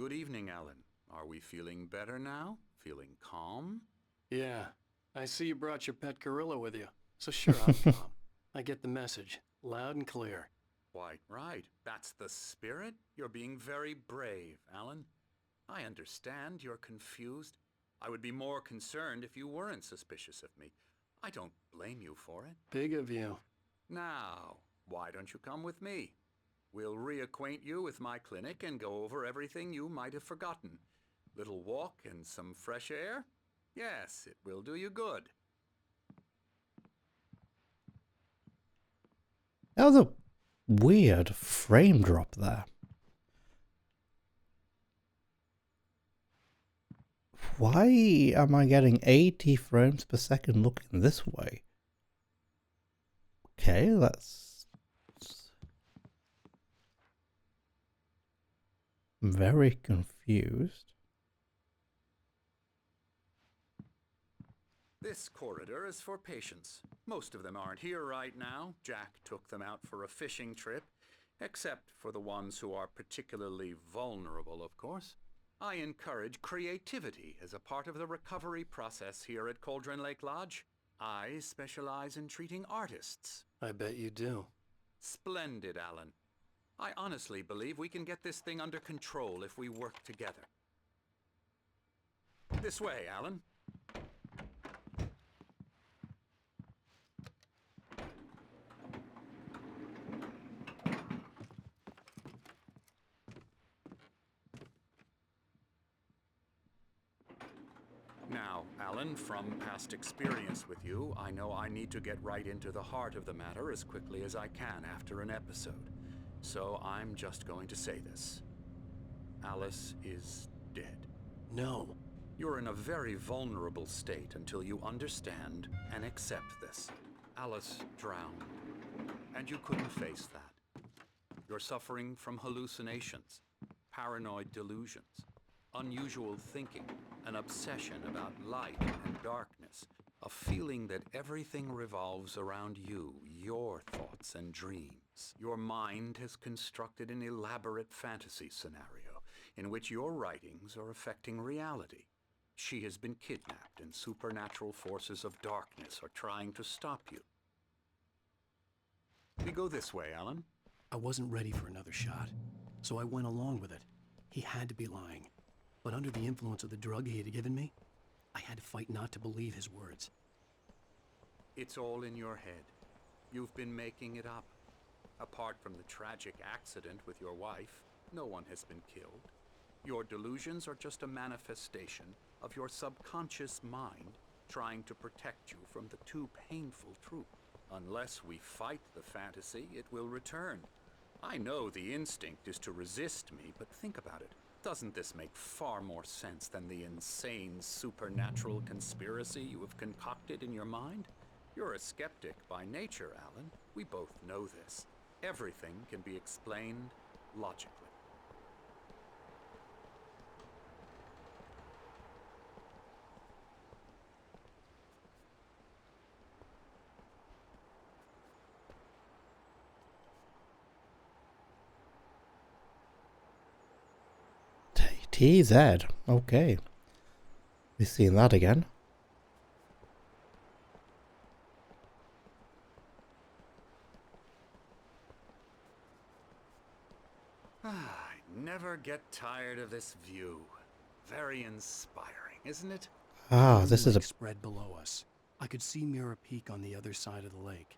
Good evening, Alan. Are we feeling better now? Feeling calm? Yeah, I see you brought your pet gorilla with you. So sure, I'm calm. I get the message, loud and clear. Quite right. That's the spirit. You're being very brave, Alan. I understand you're confused. I would be more concerned if you weren't suspicious of me. I don't blame you for it. Big of you. Now, why don't you come with me? We'll reacquaint you with my clinic and go over everything you might have forgotten. Little walk and some fresh air? Yes, it will do you good. That was a weird frame drop there. Why am I getting 80 frames per second looking this way? Okay, that's I'm very confused. This corridor is for patients. Most of them aren't here right now. Jack took them out for a fishing trip, except for the ones who are particularly vulnerable, of course. I encourage creativity as a part of the recovery process here at Cauldron Lake Lodge. I specialize in treating artists. I bet you do. Splendid, Alan. I honestly believe we can get this thing under control if we work together. This way, Alan. Now, Alan, from past experience with you, I know I need to get right into the heart of the matter as quickly as I can after an episode. So I'm just going to say this. Alice is dead. No. You're in a very vulnerable state until you understand and accept this. Alice drowned, and you couldn't face that. You're suffering from hallucinations, paranoid delusions, unusual thinking, an obsession about light and darkness, a feeling that everything revolves around you, your thoughts and dreams. Your mind has constructed an elaborate fantasy scenario in which your writings are affecting reality. She has been kidnapped and supernatural forces of darkness are trying to stop you. We go this way, Alan. I wasn't ready for another shot, so I went along with it. He had to be lying. But under the influence of the drug he had given me, I had to fight not to believe his words. It's all in your head. You've been making it up. Apart from the tragic accident with your wife, no one has been killed. Your delusions are just a manifestation of your subconscious mind trying to protect you from the too painful truth. Unless we fight the fantasy, it will return. I know the instinct is to resist me, but think about it. Doesn't this make far more sense than the insane supernatural conspiracy you have concocted in your mind? You're a skeptic by nature, Alan. We both know this. Everything can be explained logically. TZ. Okay. We've seen that again. I never get tired of this view. Very inspiring, isn't it? Ah, this is a... Lake spread below us. I could see Mirror Peak on the other side of the lake.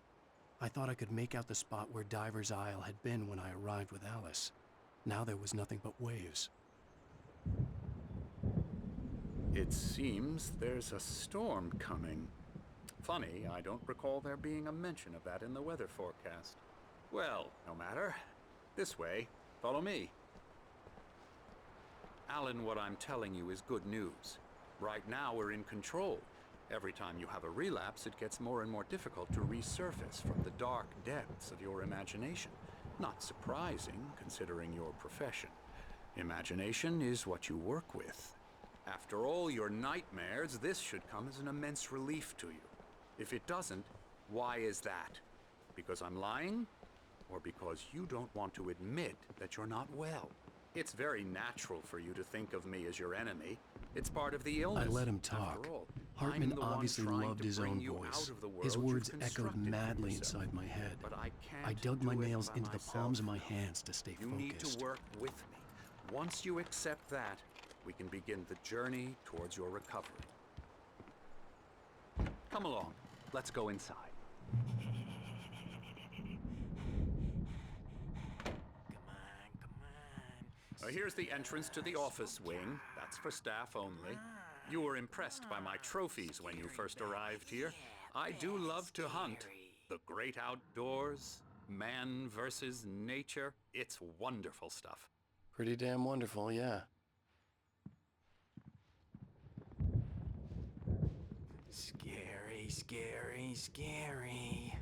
I thought I could make out the spot where Diver's Isle had been when I arrived with Alice. Now there was nothing but waves. It seems there's a storm coming. Funny, I don't recall there being a mention of that in the weather forecast. Well, no matter. This way. Follow me. Alan, what I'm telling you is good news. Right now we're in control. Every time you have a relapse, it gets more and more difficult to resurface from the dark depths of your imagination. Not surprising, considering your profession. Imagination is what you work with. After all your nightmares, this should come as an immense relief to you. If it doesn't, why is that? Because I'm lying? Or because you don't want to admit that you're not well? It's very natural for you to think of me as your enemy. It's part of the illness. I let him After talk. all, Hartman I'm the one obviously trying loved to his bring own you voice. out of the His world words you've echoed constructed for madly yourself. inside my head. But I can't I dug my do it nails by into the myself palms of my now. hands to stay You need focused. to work with me. Once you accept that, we can begin the journey towards your recovery. Come along. Let's go inside. Here's the entrance to the office wing. That's for staff only. You were impressed by my trophies when you first arrived here. I do love to hunt. The great outdoors, man versus nature. It's wonderful stuff. Pretty damn wonderful, yeah. Scary, scary, scary.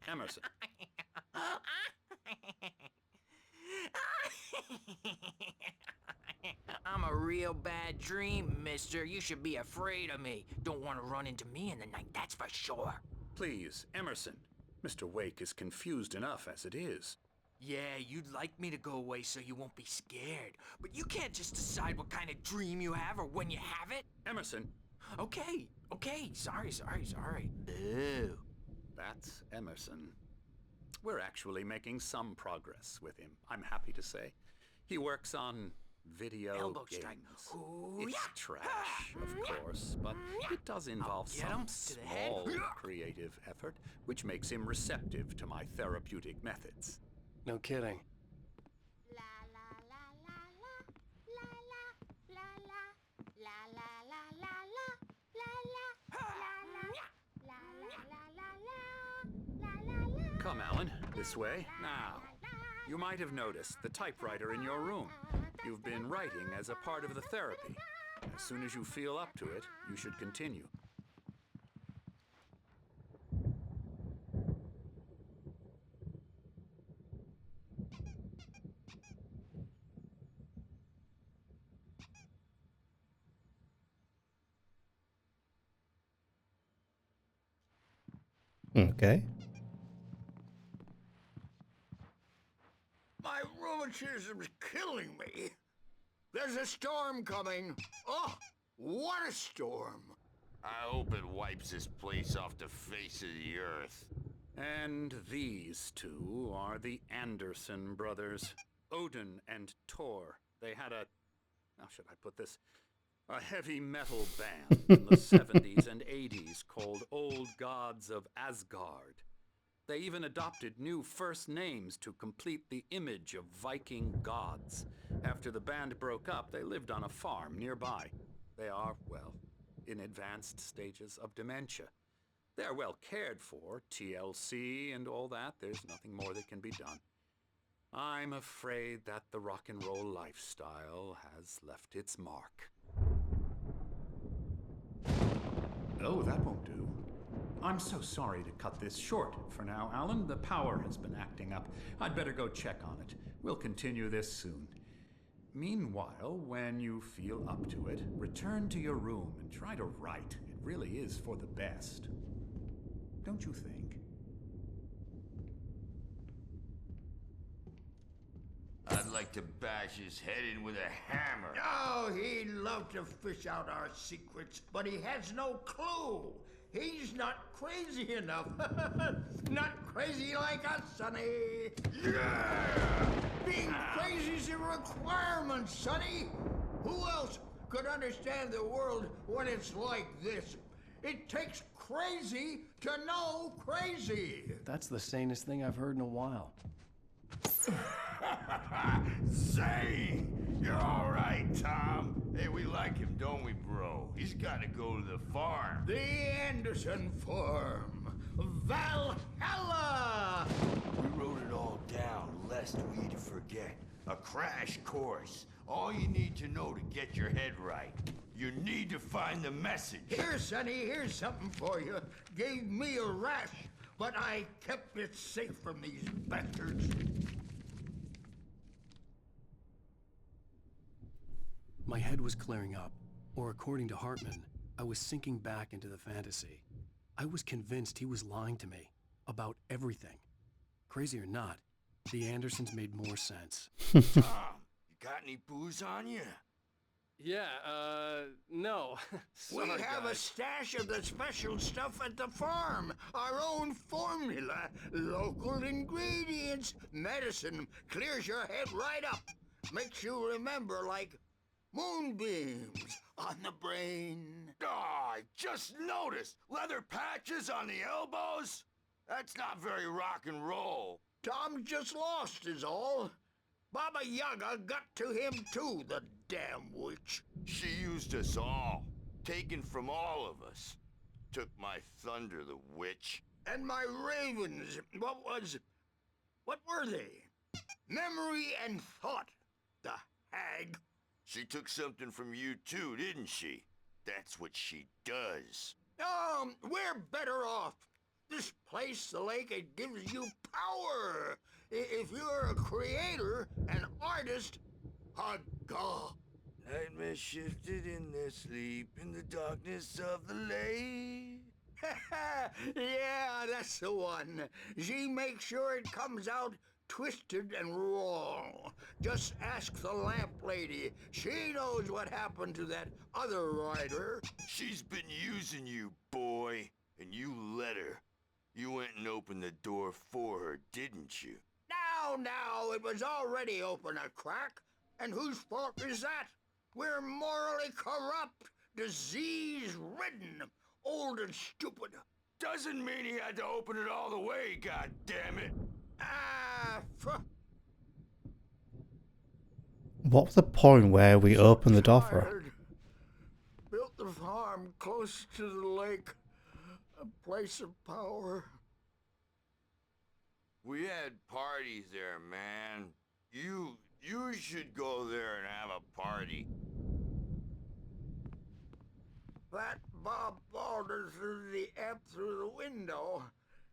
Emerson, I'm a real bad dream, mister. You should be afraid of me. Don't want to run into me in the night, that's for sure. please, Emerson. Mr. Wake is confused enough as it is. Yeah, you'd like me to go away so you won't be scared. But you can't just decide what kind of dream you have or when you have it. Emerson, Okay, sorry. Boo. that's Emerson. We're actually making some progress with him, I'm happy to say. He works on video Elbow games. strike. It's Hoo-yah! trash, of course, but it does involve get him some to the head. small creative effort, which makes him receptive to my therapeutic methods. No kidding. La la la la la la la la la la la la la la la la la la. Come, Alan, this way. Now, you might have noticed the typewriter in your room. You've been writing as a part of the therapy. As soon as you feel up to it, you should continue. Okay. My rheumatism's killing me. There's a storm coming. Oh, what a storm. I hope it wipes this place off the face of the earth. And these two are the Anderson brothers, Odin and Thor. They had a, how should I put this? A heavy metal band in the 70s and 80s called Old Gods of Asgard. They even adopted new first names to complete the image of Viking gods. After the band broke up, they lived on a farm nearby. They are, well, in advanced stages of dementia. They're well cared for, TLC and all that. There's nothing more that can be done. I'm afraid that the rock and roll lifestyle has left its mark. Oh, that won't do. I'm so sorry to cut this short for now, Alan. The power has been acting up. I'd better go check on it. We'll continue this soon. Meanwhile, when you feel up to it, return to your room and try to write. It really is for the best. Don't you think? I'd like to bash his head in with a hammer. Oh, he'd love to fish out our secrets, but he has no clue. He's not crazy enough. Not crazy like us, Sonny. Yeah! Being crazy's a requirement, Sonny. Who else could understand the world when it's like this? It takes crazy to know crazy. That's the sanest thing I've heard in a while. Say, you're all right, Tom. Hey, we like him, don't we, bro? He's got to go to the farm. The Anderson Farm. Valhalla! We wrote it all down, lest we forget. A crash course. All you need to know to get your head right. You need to find the message. Here, Sonny, here's something for you. Gave me a rash, but I kept it safe from these bastards. My head was clearing up, or according to Hartman, I was sinking back into the fantasy. I was convinced he was lying to me. about everything. Crazy or not, the Andersons made more sense. Tom, you got any booze on you? Yeah, no. We have a stash of the special stuff at the farm. Our own formula. Local ingredients. Medicine. Clears your head right up. Makes you remember like moonbeams on the brain. Oh, I just noticed. Leather patches on the elbows? That's not very rock and roll. Tom just lost is all. Baba Yaga got to him too, the damn witch. She used us all. Taken from all of us. Took my thunder, the witch. And my ravens. What were they? Memory and thought. The hag. She took something from you too, didn't she? That's what she does. We're better off. This place, the lake, it gives you power. If you're a creator, an artist, a god. Nightmare shifted in their sleep in the darkness of the lake. Yeah, that's the one. She makes sure it comes out twisted and raw. Just ask the lamp lady. She knows what happened to that other writer. She's been using you, boy, and you let her. You went and opened the door for her, didn't you? Now, it was already open a crack. And whose fault is that? We're morally corrupt, disease-ridden, old and stupid. Doesn't mean he had to open it all the way, goddammit. What was the point where we opened the door for her? Tired. Built the farm close to the lake. A place of power. We had parties there, man. You should go there and have a party. That Bob Balder threw the amp through the window.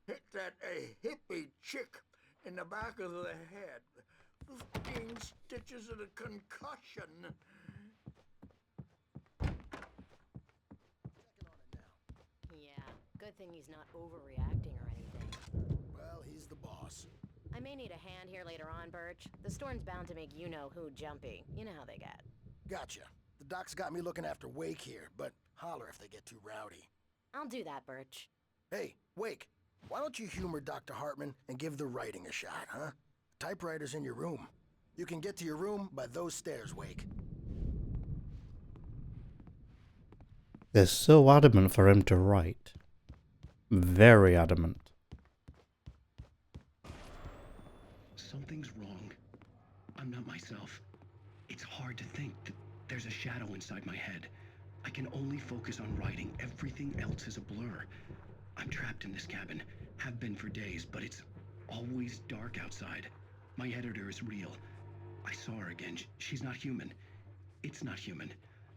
Hit that hippie chick in the back of the head. 15 stitches and a concussion. Yeah, good thing he's not overreacting or anything. Well, he's the boss. I may need a hand here later on, Birch. The storm's bound to make you-know-who jumpy. You know how they get. Gotcha. The doc's got me looking after Wake here, but holler if they get too rowdy. I'll do that, Birch. Hey, Wake, why don't you humor Dr. Hartman and give the writing a shot, huh? Typewriter's in your room. You can get to your room by those stairs, Wake. They're so adamant for him to write. Very adamant. Something's wrong. I'm not myself. It's hard to think that there's a shadow inside my head. I can only focus on writing. Everything else is a blur. I'm trapped in this cabin. Have been for days, but it's always dark outside. My editor is real. I saw her again. She's not human. It's not human.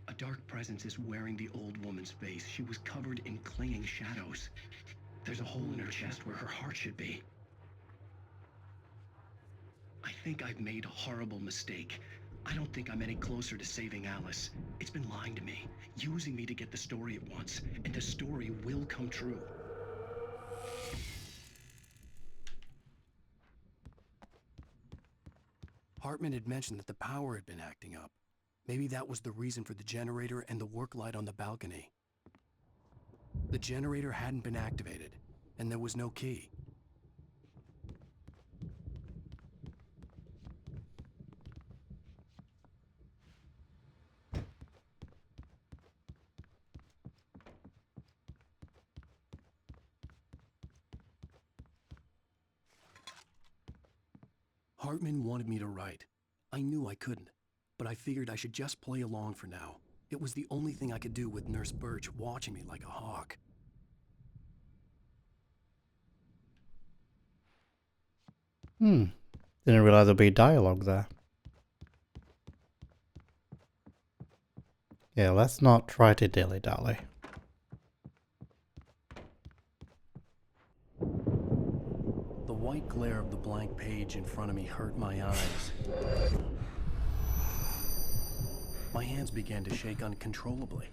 A dark presence is wearing the old woman's face. She was covered in clinging shadows. There's a hole in her chest where her heart should be. I think I've made a horrible mistake. I don't think I'm any closer to saving Alice. It's been lying to me, using me to get the story it wants, and the story will come true. Hartman had mentioned that the power had been acting up. Maybe that was the reason for the generator and the work light on the balcony. The generator hadn't been activated, and there was no key. Hartman wanted me to write. I knew I couldn't, but I figured I should just play along for now. It was the only thing I could do with Nurse Birch watching me like a hawk. Didn't realize there'd be dialogue there. Yeah, let's not try to dilly-dally. The white glare of the blank page in front of me hurt my eyes. My hands began to shake uncontrollably.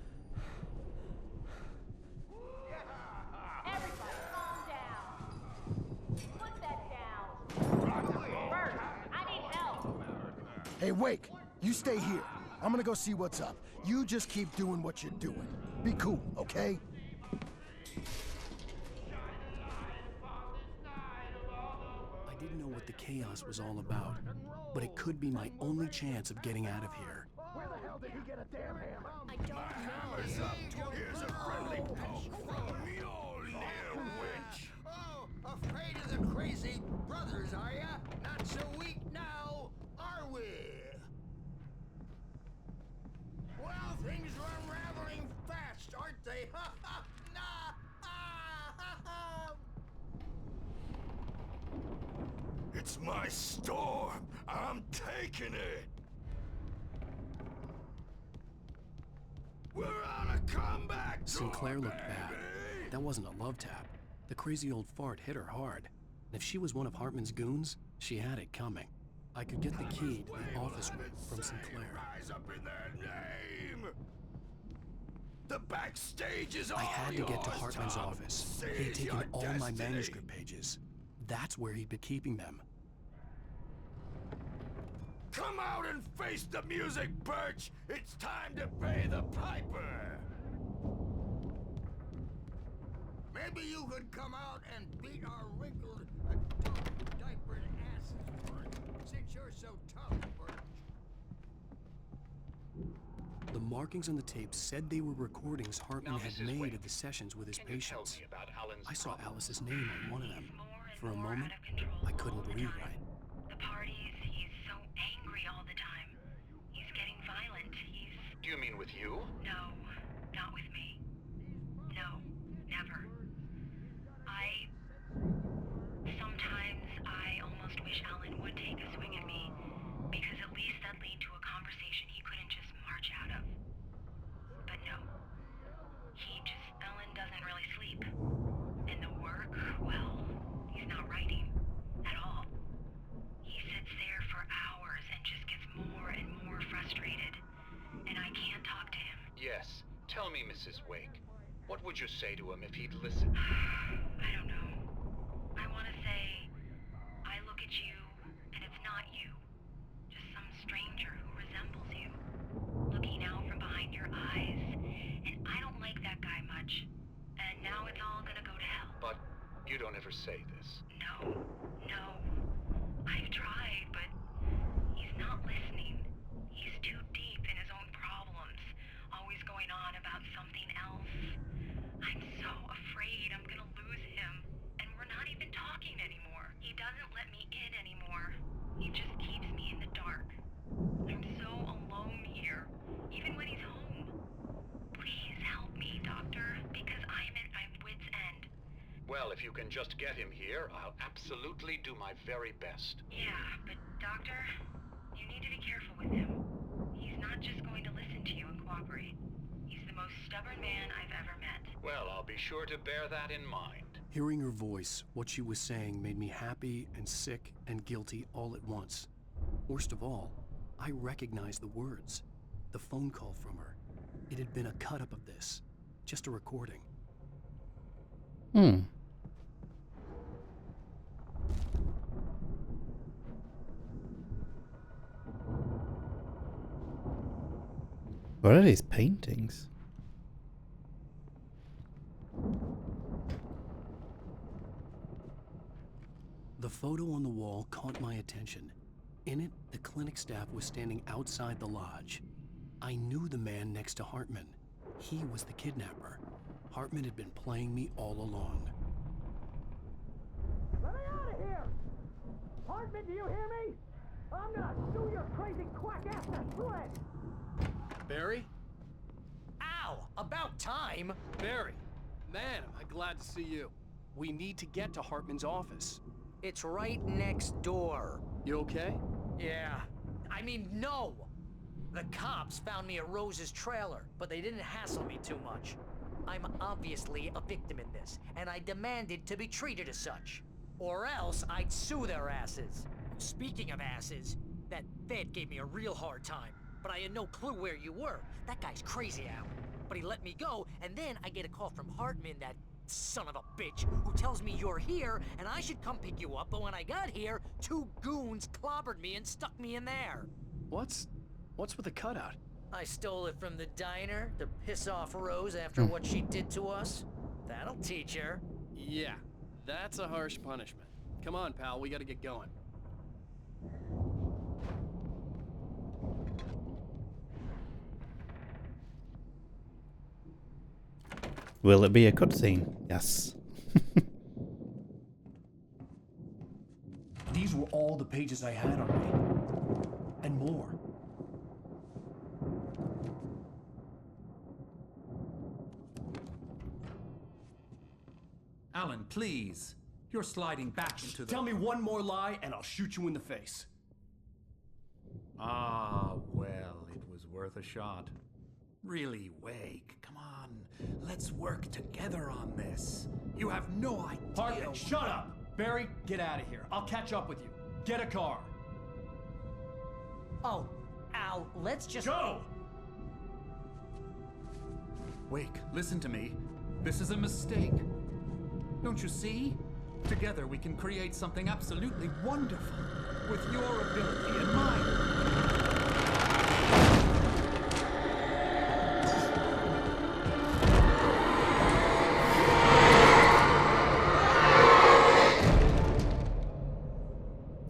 Everybody calm down. Hey, Wake, you stay here. I'm gonna go see what's up. You just keep doing what you're doing. Be cool, okay? I didn't know what the chaos was all about, but it could be my only chance of getting out of here. Where the hell did he get a damn hammer? I don't know. Here's a friendly poke from Mjolnir, witch. Oh, afraid of the crazy brothers, are ya? Not so weak now, are we? Well, things are unraveling fast, aren't they? Ha ha! Nah! Ah, ha ha! It's my storm. I'm taking it. We're on a comeback tour, Sinclair looked baby. bad. That wasn't a love tap. The crazy old fart hit her hard. And if she was one of Hartman's goons, she had it coming. I could get the key to the office room from Sinclair. Rise up in their name. The backstage is all I had to get to yours, Hartman's Tom. office. Seize He had taken your all my destiny. manuscript pages. That's where he'd been keeping them. Come out and face the music, Birch! It's time to pay the piper! Maybe you could come out and beat our wrinkled, adult-diapered asses for it, since you're so tough, Birch. The markings on the tape said they were recordings Hartman had made of the sessions with his patients. I saw Alice's name on one of them. For a moment, I couldn't breathe right. The parties, he's so angry all the time. He's getting violent. Do you mean with you? No, not with me. No, never. Sometimes I almost wish Alan would take a swing at me, because at least that'd lead to a conversation he couldn't just march out of. But no. Alan doesn't really sleep. And the work, well, he's not writing at all. He sits there for hours and just gets more and more frustrated. And I can't talk to him. Yes. Tell me, Mrs. Wake. What would you say to him if he'd listen? I don't know. I want to say, I look at you, and it's not you. Just some stranger who resembles you. Looking out from behind your eyes. And I don't like that guy much. And now it's all gonna go to hell. But you don't ever say this. No. I've tried, but he's not listening. He's too deep in his own problems. Always going on about something else. I'm so afraid I'm gonna lose him. And we're not even talking anymore. He doesn't let me in anymore. He just keeps me in the dark. I'm so alone here, even when he's home. Please help me, Doctor, because I'm at my wit's end. Well, if you can just get him here, I'll absolutely do my very best. Yeah, but Doctor, you need to be careful with him. He's not just going to listen to you and cooperate. He's the most stubborn man I've ever met. Well, I'll be sure to bear that in mind. Hearing her voice, what she was saying made me happy and sick and guilty all at once. Worst of all, I recognized the words. The phone call from her. It had been a cut-up of this. Just a recording. What are these paintings? The photo on the wall caught my attention. In it, the clinic staff was standing outside the lodge. I knew the man next to Hartman. He was the kidnapper. Hartman had been playing me all along. Let me out of here! Hartman, do you hear me? I'm gonna sue your crazy quack ass to shreds! Barry? Ow! About time! Barry! Man, am I glad to see you. We need to get to Hartman's office. It's right next door. You okay? Yeah. I mean, no! The cops found me at Rose's trailer, but they didn't hassle me too much. I'm obviously a victim in this, and I demanded to be treated as such. Or else I'd sue their asses. Speaking of asses, that Fed gave me a real hard time, but I had no clue where you were. That guy's crazy out. But he let me go, and then I get a call from Hartman, that son of a bitch, who tells me you're here, and I should come pick you up, but when I got here, 2 goons clobbered me and stuck me in there. What's with the cutout? I stole it from the diner to piss off Rose after what she did to us. That'll teach her. Yeah, that's a harsh punishment. Come on, pal, we gotta get going. Will it be a cutscene? Yes. These were all the pages I had on me. And more. Alan, please. You're sliding back into the... Tell me one more lie and I'll shoot you in the face. Ah, well, it was worth a shot. Really, Wake, come on. Let's work together on this. You have no idea... Hartman, shut up! Barry, get out of here. I'll catch up with you. Get a car. Oh, Al, let's just... Go! Wake, listen to me. This is a mistake. Don't you see? Together we can create something absolutely wonderful. With your ability and mine.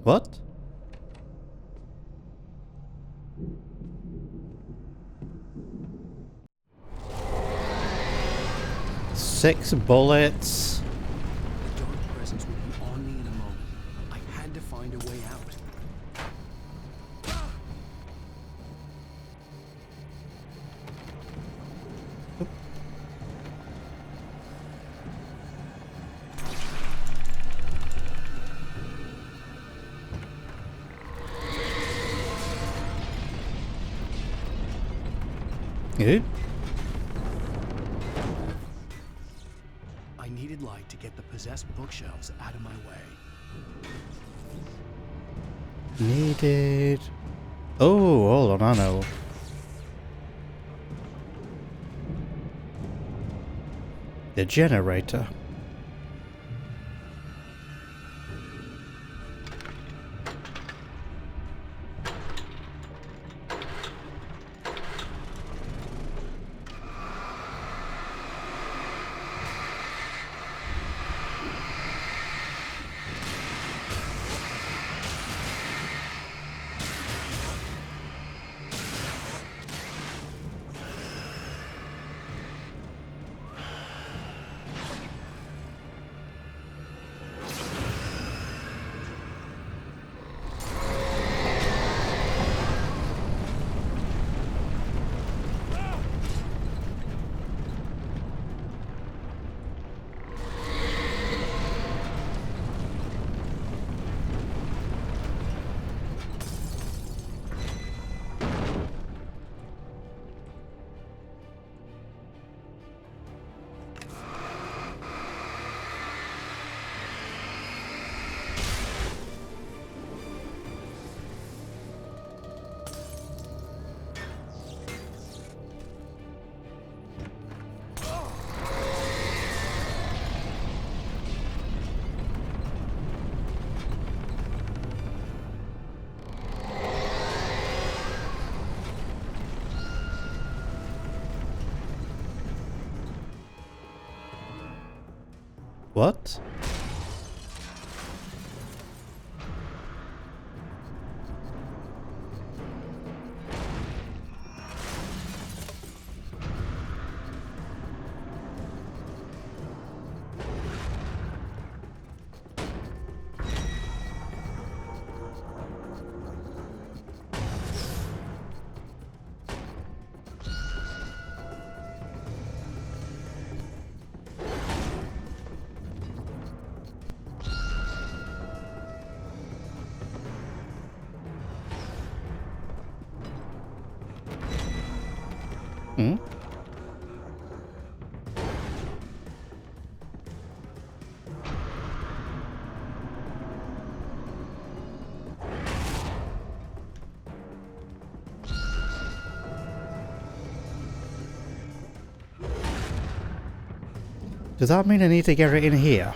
What? Six bullets. The dark presence would be on me in a moment. I had to find a way out. Good. I needed light to get the possessed bookshelves out of my way. Needed. Oh, hold on, I know. The generator. What? Hmm? Does that mean I need to get it in here?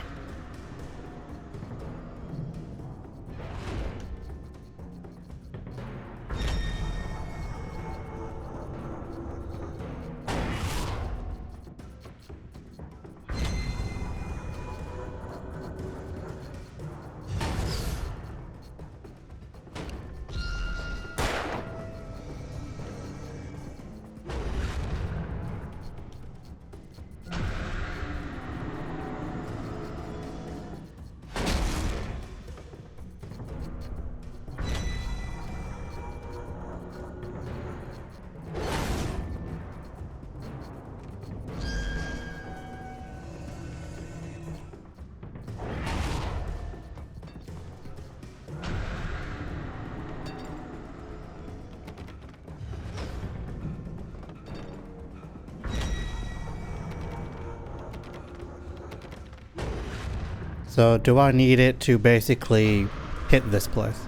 So do I need it to basically hit this place?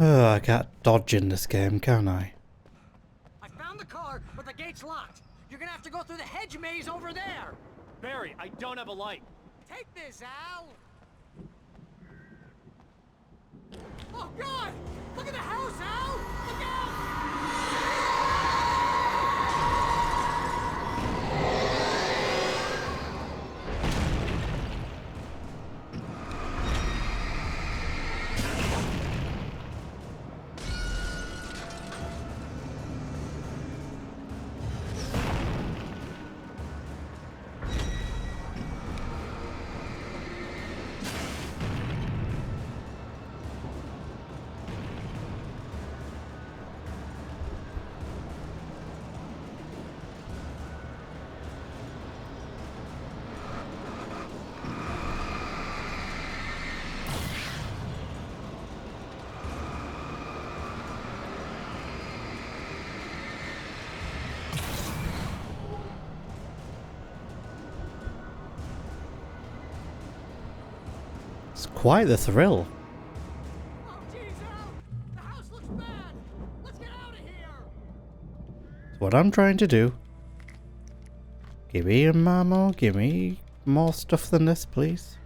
Oh, I can't dodge in this game, can I? I found the car, but the gate's locked. You're gonna have to go through the hedge maze over there. Barry, I don't have a light. Take this, Al. Oh God! Look at the house, Al! Look out! It's quite the thrill. Oh, geez, Al! The house looks bad! Let's get out of here! It's what I'm trying to do. Give me a ammo, give me more stuff than this, please.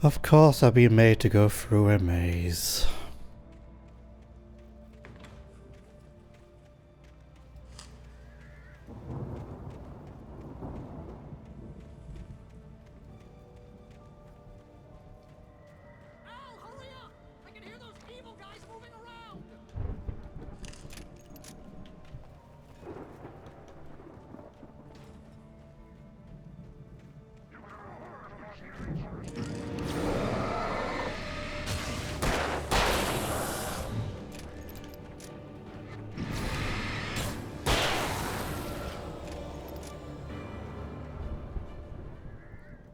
Of course I've been made to go through a maze.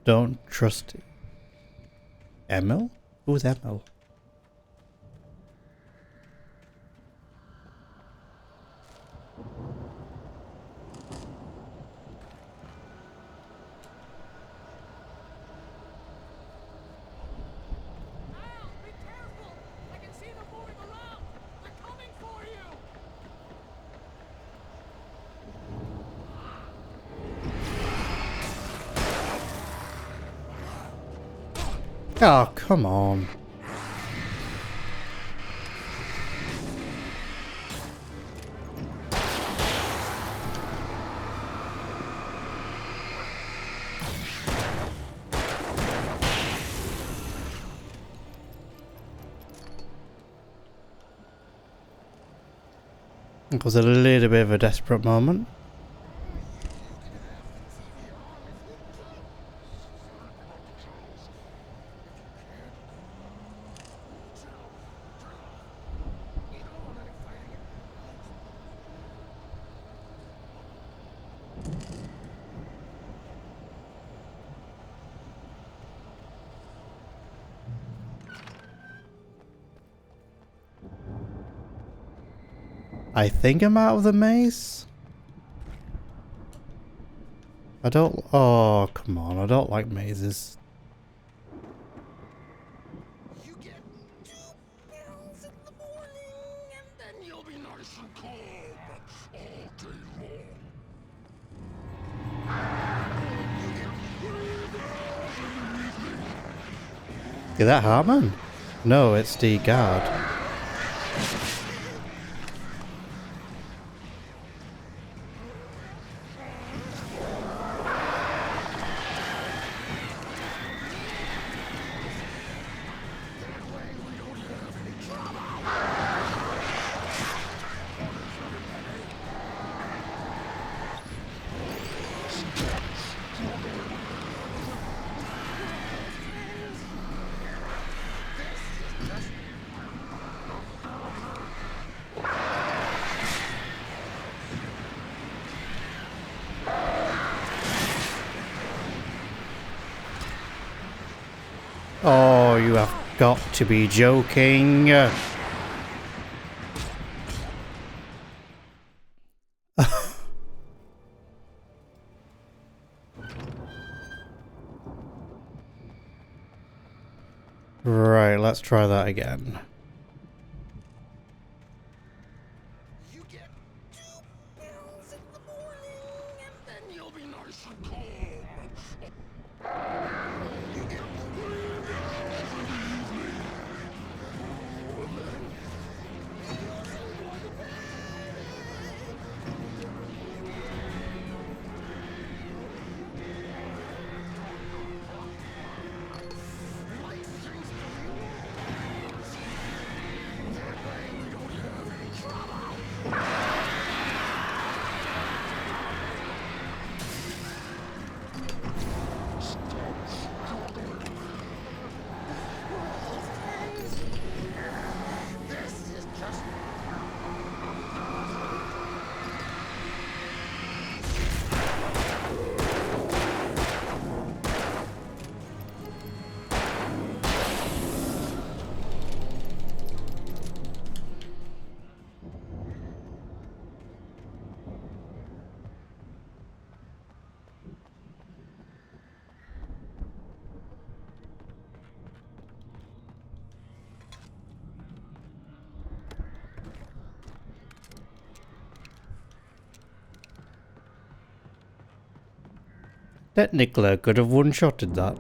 Don't trust Emil? Who's Emil? Oh, come on. It was a little bit of a desperate moment. I think I'm out of the maze. I don't... Oh, come on. I don't like mazes. You get 2 pills in the morning, and then you'll be nice and calm all day long. Is that Hartman? No, it's the guard. Oh, you have got to be joking. Right, let's try that again. You get 2 pills in the morning, and then you'll be nice and calm. You get 3 pills in the evening. And then Technically, I could have one-shotted that.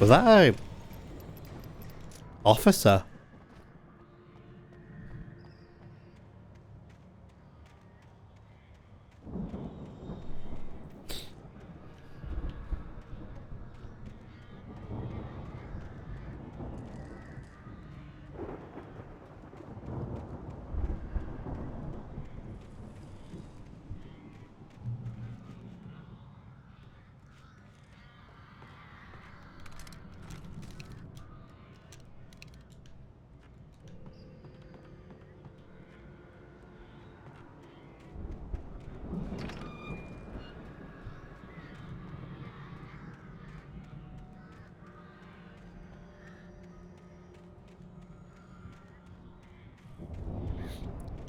Was that a officer?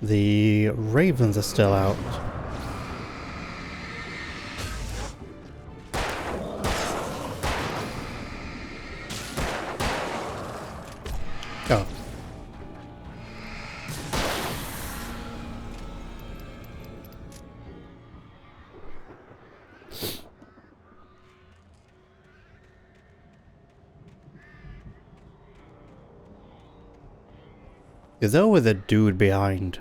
The ravens are still out. Oh. Is there with a dude behind?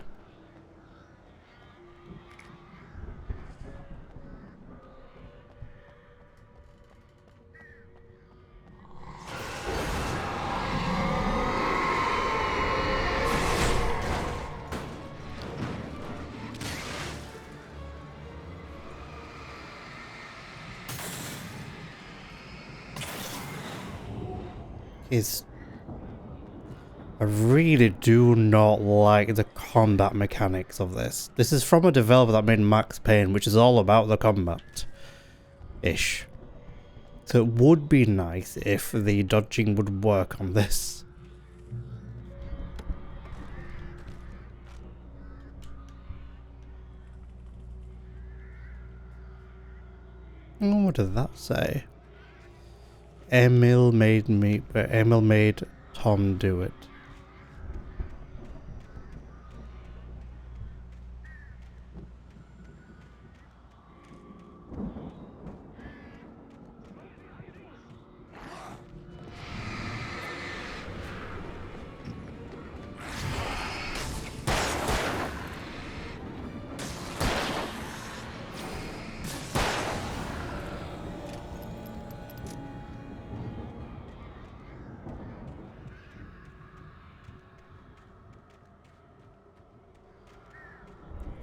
I really do not like the combat mechanics of this. This is from a developer that made Max Payne, which is all about the combat-ish. So it would be nice if the dodging would work on this. Oh, what did that say? Emil made Tom do it.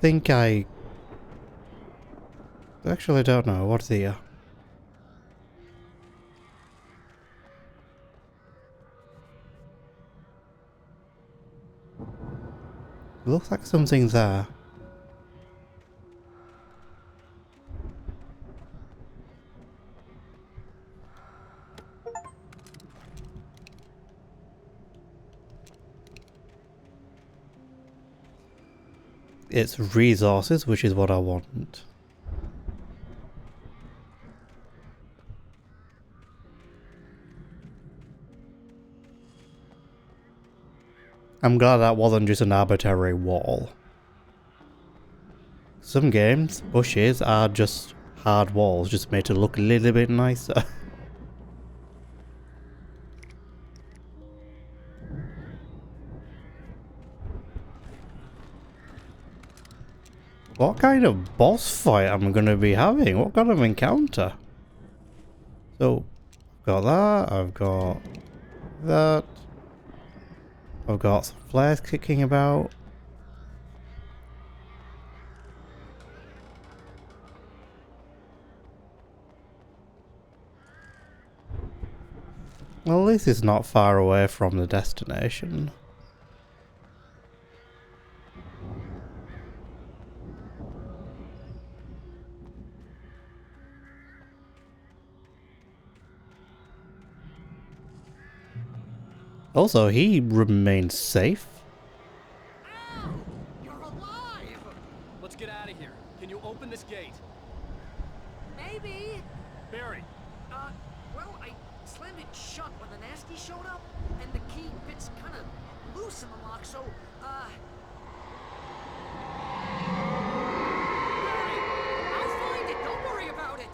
I actually don't know. What's here? It looks like something's there. It's resources, which is what I want. I'm glad that wasn't just an arbitrary wall. Some games, bushes are just hard walls, just made to look a little bit nicer. What kind of boss fight am I going to be having? What kind of encounter? So, I've got that, I've got that. I've got some flares kicking about. Well, at least it's not far away from the destination. Also, he remains safe. Al! You're alive! Let's get out of here. Can you open this gate? Maybe. Barry! Well, I slammed it shut when the nasty showed up, and the key fits kind of loose in the lock, so, Barry! I'll find it! Don't worry about it!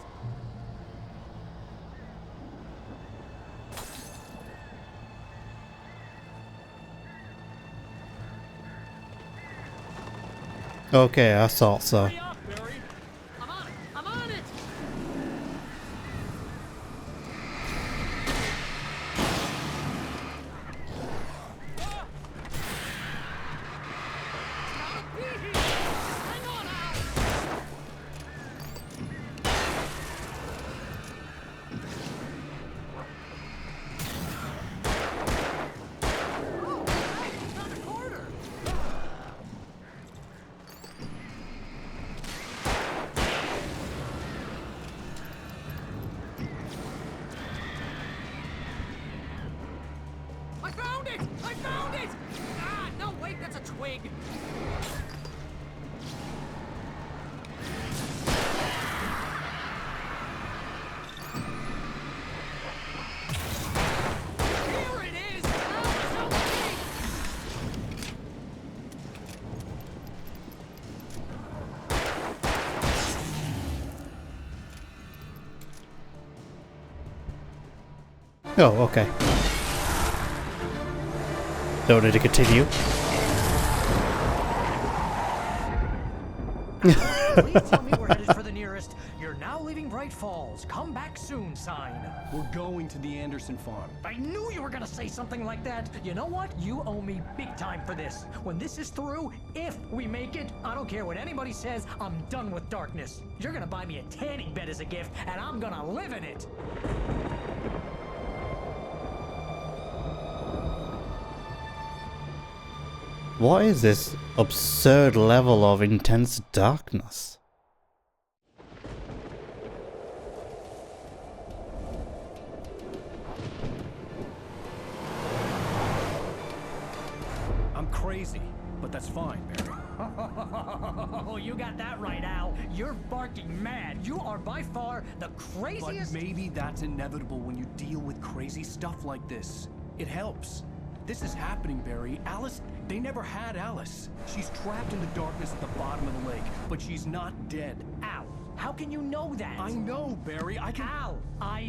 Okay, I thought so. Hurry up, Barry! I'm on it! I'm on it! Hang on, Al! Oh, hey, it's not a corner! I found it! I found it! Ah, no, wait, that's a twig. Here it is! Ah, so big! Oh, okay. Don't need to continue. Please tell me we're headed for the nearest "You're now leaving Bright Falls. Come back soon" sign. We're going to the Anderson farm. I knew you were gonna say something like that. You know what? You owe me big time for this. When this is through, if we make it, I don't care what anybody says, I'm done with darkness. You're gonna buy me a tanning bed as a gift, and I'm gonna live in it. What is this absurd level of intense darkness? I'm crazy, but that's fine, Barry. Oh, you got that right, Al. You're barking mad. You are by far the craziest. But maybe that's inevitable when you deal with crazy stuff like this. It helps. This is happening, Barry. Alice, they never had Alice. She's trapped in the darkness at the bottom of the lake, but she's not dead. Al, how can you know that? I know, Barry. I can... Al,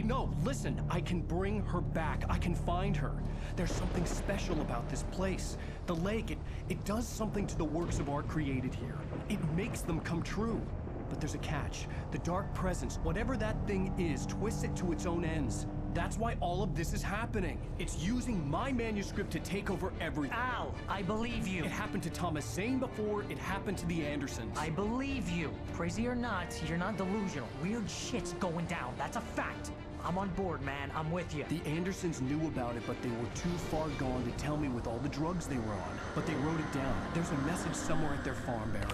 No, listen. I can bring her back. I can find her. There's something special about this place. The lake, it does something to the works of art created here. It makes them come true. But there's a catch. The dark presence, whatever that thing is, twists it to its own ends. That's why all of this is happening. It's using my manuscript to take over everything. Al, I believe you. It happened to Thomas Zane before it happened to the Andersons. I believe you. Crazy or not, you're not delusional. Weird shit's going down. That's a fact. I'm on board, man. I'm with you. The Andersons knew about it, but they were too far gone to tell me with all the drugs they were on. But they wrote it down. There's a message somewhere at their farm, Barry.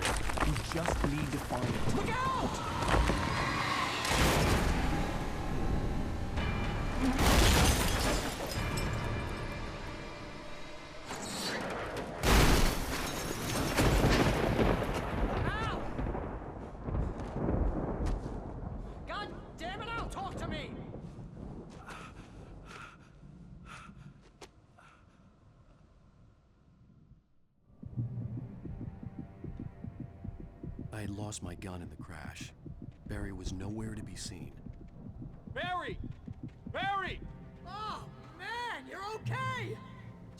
You just need to find it. Look out! God damn it, Al, talk to me! I had lost my gun in the crash. Barry was nowhere to be seen. Barry! Barry! Oh, man, you're okay!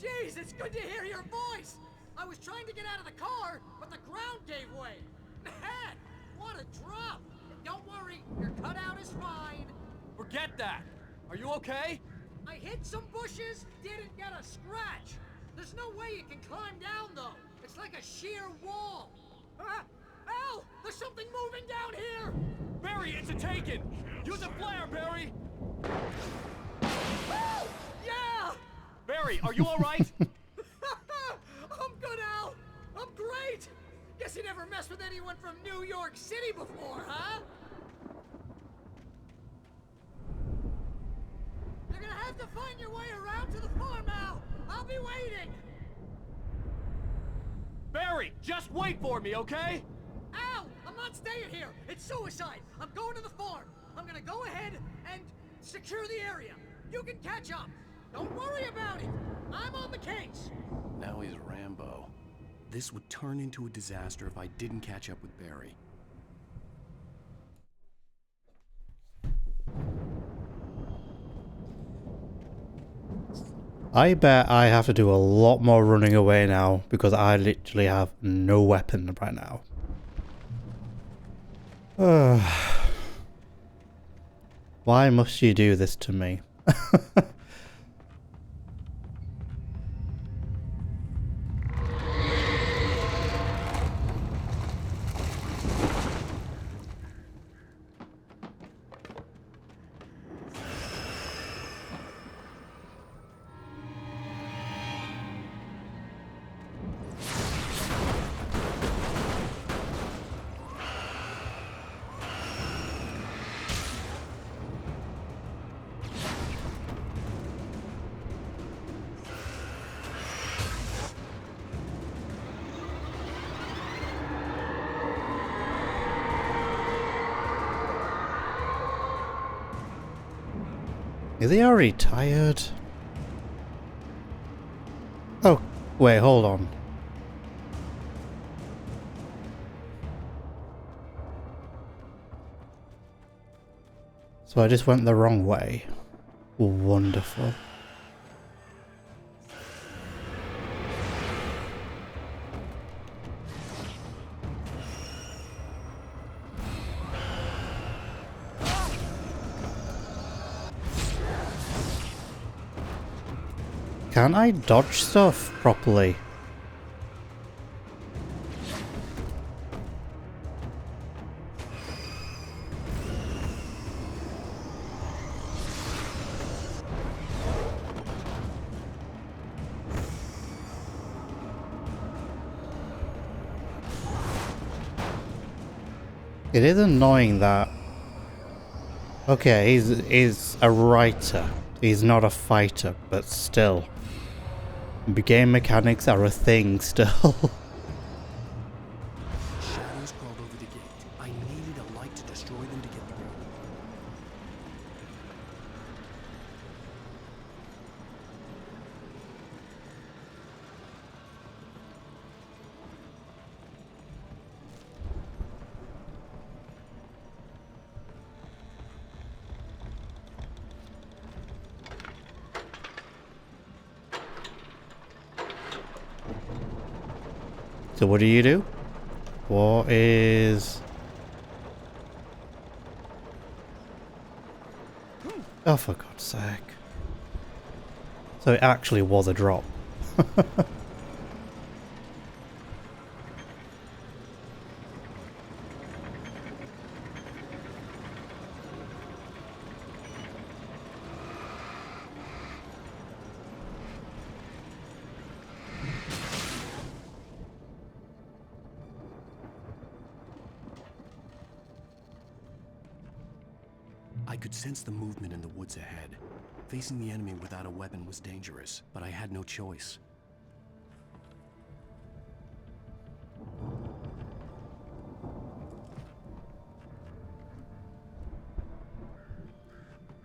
Jeez, it's good to hear your voice! I was trying to get out of the car, but the ground gave way. Man, what a drop! Don't worry, your cutout is fine. Forget that! Are you okay? I hit some bushes, didn't get a scratch. There's no way you can climb down, though. It's like a sheer wall. Al, there's something moving down here! Barry, it's a Taken! Use a flare, Barry! Oh, yeah! Barry, are you alright? I'm good, Al! I'm great! Guess you never messed with anyone from New York City before, huh? You're gonna have to find your way around to the farm, Al! I'll be waiting! Barry, just wait for me, okay? Al! I'm not staying here! It's suicide! I'm going to the farm! I'm gonna go ahead and secure the area. You can catch up. Don't worry about it. I'm on the case. Now he's Rambo. This would turn into a disaster if I didn't catch up with Barry. I bet I have to do a lot more running away now because I literally have no weapon right now. Why must you do this to me? Is he already tired? Oh, wait, hold on. So I just went the wrong way. Wonderful. Can I dodge stuff properly? It is annoying that... Okay, he's a writer. He's not a fighter, but still. Game mechanics are a thing still. Shadows crawled over the gate. I needed a light to destroy them to get through. So what do? What is... Oh, for God's sake. So it actually was a drop. I could sense the movement in the woods ahead. Facing the enemy without a weapon was dangerous, but I had no choice.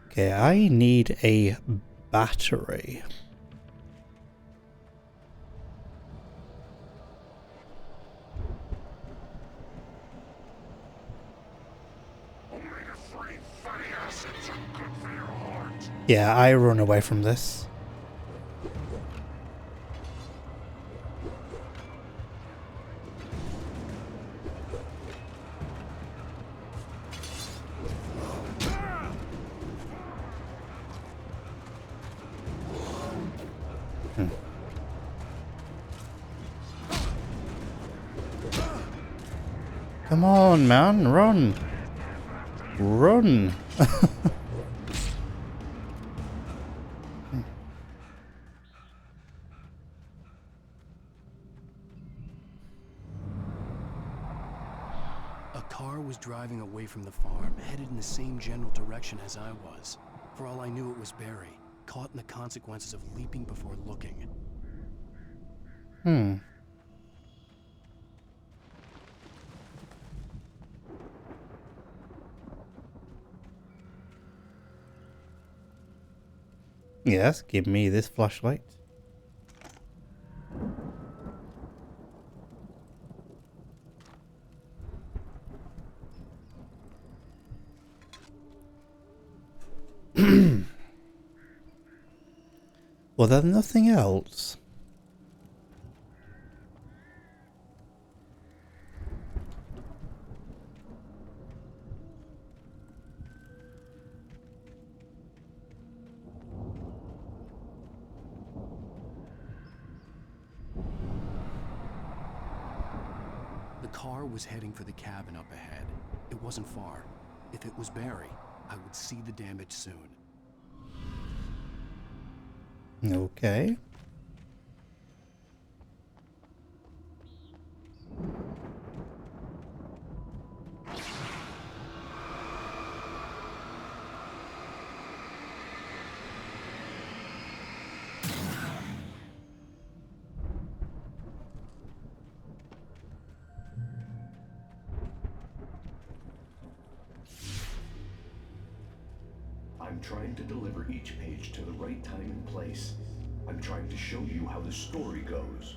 Okay, I need a battery. Yeah, I run away from this. Come on, man, run! Run! A car was driving away from the farm, headed in the same general direction as I was. For all I knew, it was Barry, caught in the consequences of leaping before looking. Yes, give me this flashlight. Was there nothing else? The car was heading for the cabin up ahead. It wasn't far. If it was Barry, I would see the damage soon. Okay. I'm trying to deliver each page to the right time and place. I'm trying to show you how the story goes.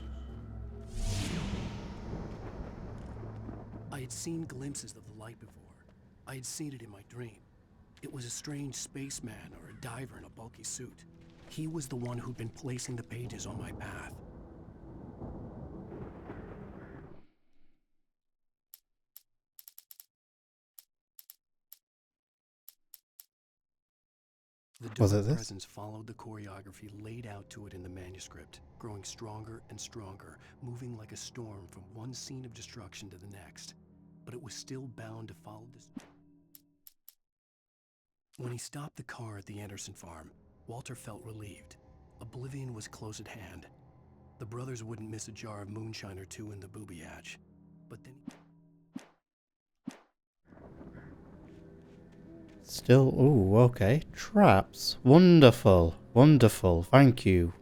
I had seen glimpses of the light before. I had seen it in my dream. It was a strange spaceman or a diver in a bulky suit. He was the one who'd been placing the pages on my path. The Was it dark this? presence followed the choreography laid out to it in the manuscript, growing stronger and stronger, moving like a storm from one scene of destruction to the next. But it was still bound to follow this. When he stopped the car at the Anderson farm, Walter felt relieved. Oblivion was close at hand. The brothers wouldn't miss a jar of moonshine or two in the booby hatch. But then... Still, ooh, okay. Traps. Wonderful. Wonderful. Thank you.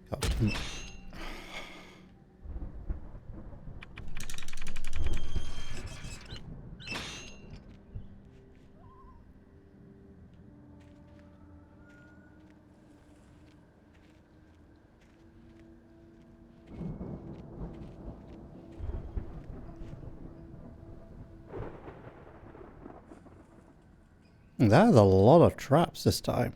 Captain. There's a lot of traps this time.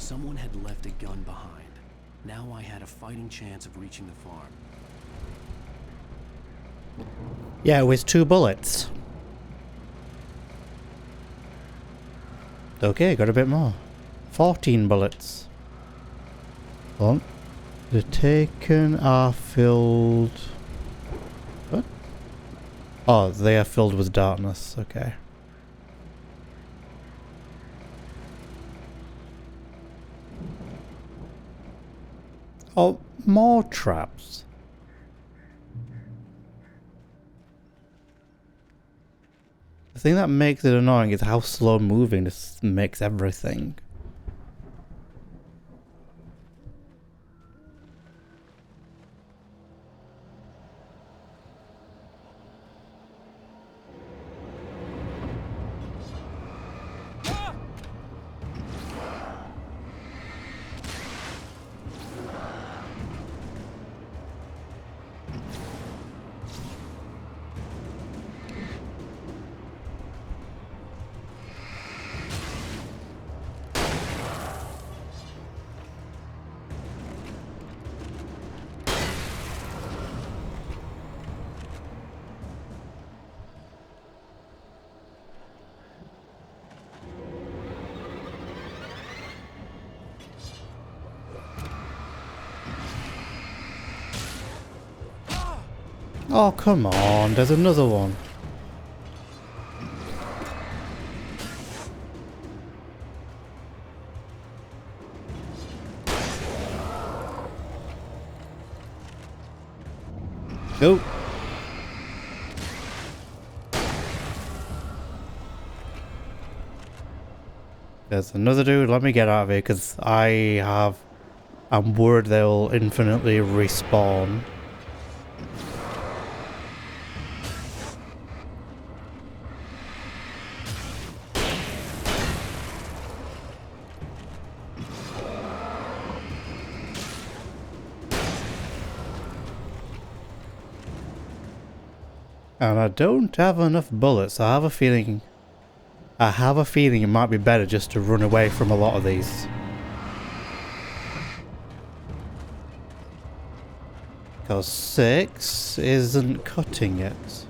Someone had left a gun behind. Now I had a fighting chance of reaching the farm. Yeah, with 2 bullets. Okay, got a bit more. 14 bullets. Hold on. The taken are filled... What? Oh, they are filled with darkness. Okay. Oh, more traps. The thing that makes it annoying is how slow moving this makes everything. Oh, come on, there's another one. Nope. There's another dude. Let me get out of here because I'm worried they'll infinitely respawn. And I don't have enough bullets. I have a feeling it might be better just to run away from a lot of these. Because 6 isn't cutting it.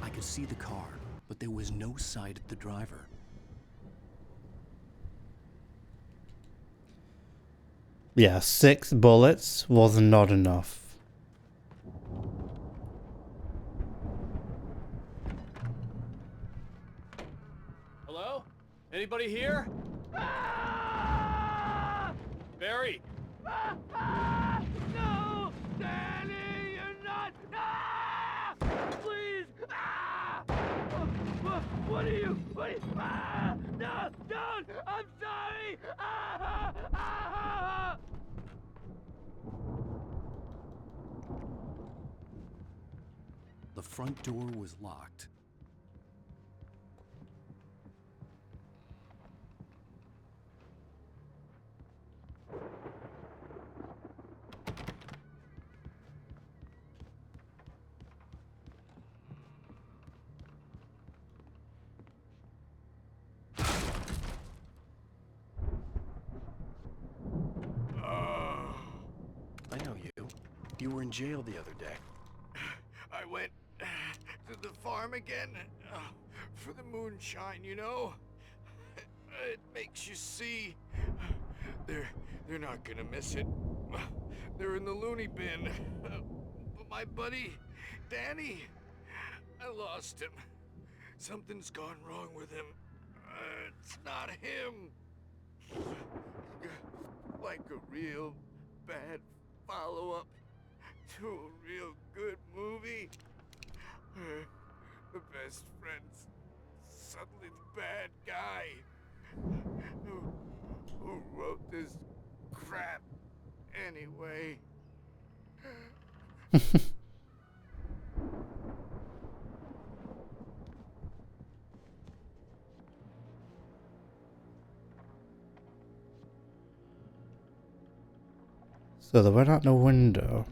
I could see the car, but there was no sight of the driver. Yeah, 6 bullets was not enough. Hello? Anybody here? Barry! No! Danny, you're not! Ah! Please! Ah! What are you? Ah! No! Don't! I'm sorry! Ah! Ah! The front door was locked. I know you. You were in jail the other day. I went to the farm again for the moonshine, you know? It makes you see. They're not gonna miss it. They're in the loony bin. But my buddy, Danny, I lost him. Something's gone wrong with him. It's not him. Like a real bad follow-up to a real good movie. The best friend's suddenly the bad guy. Who wrote this crap anyway? So they went out the window.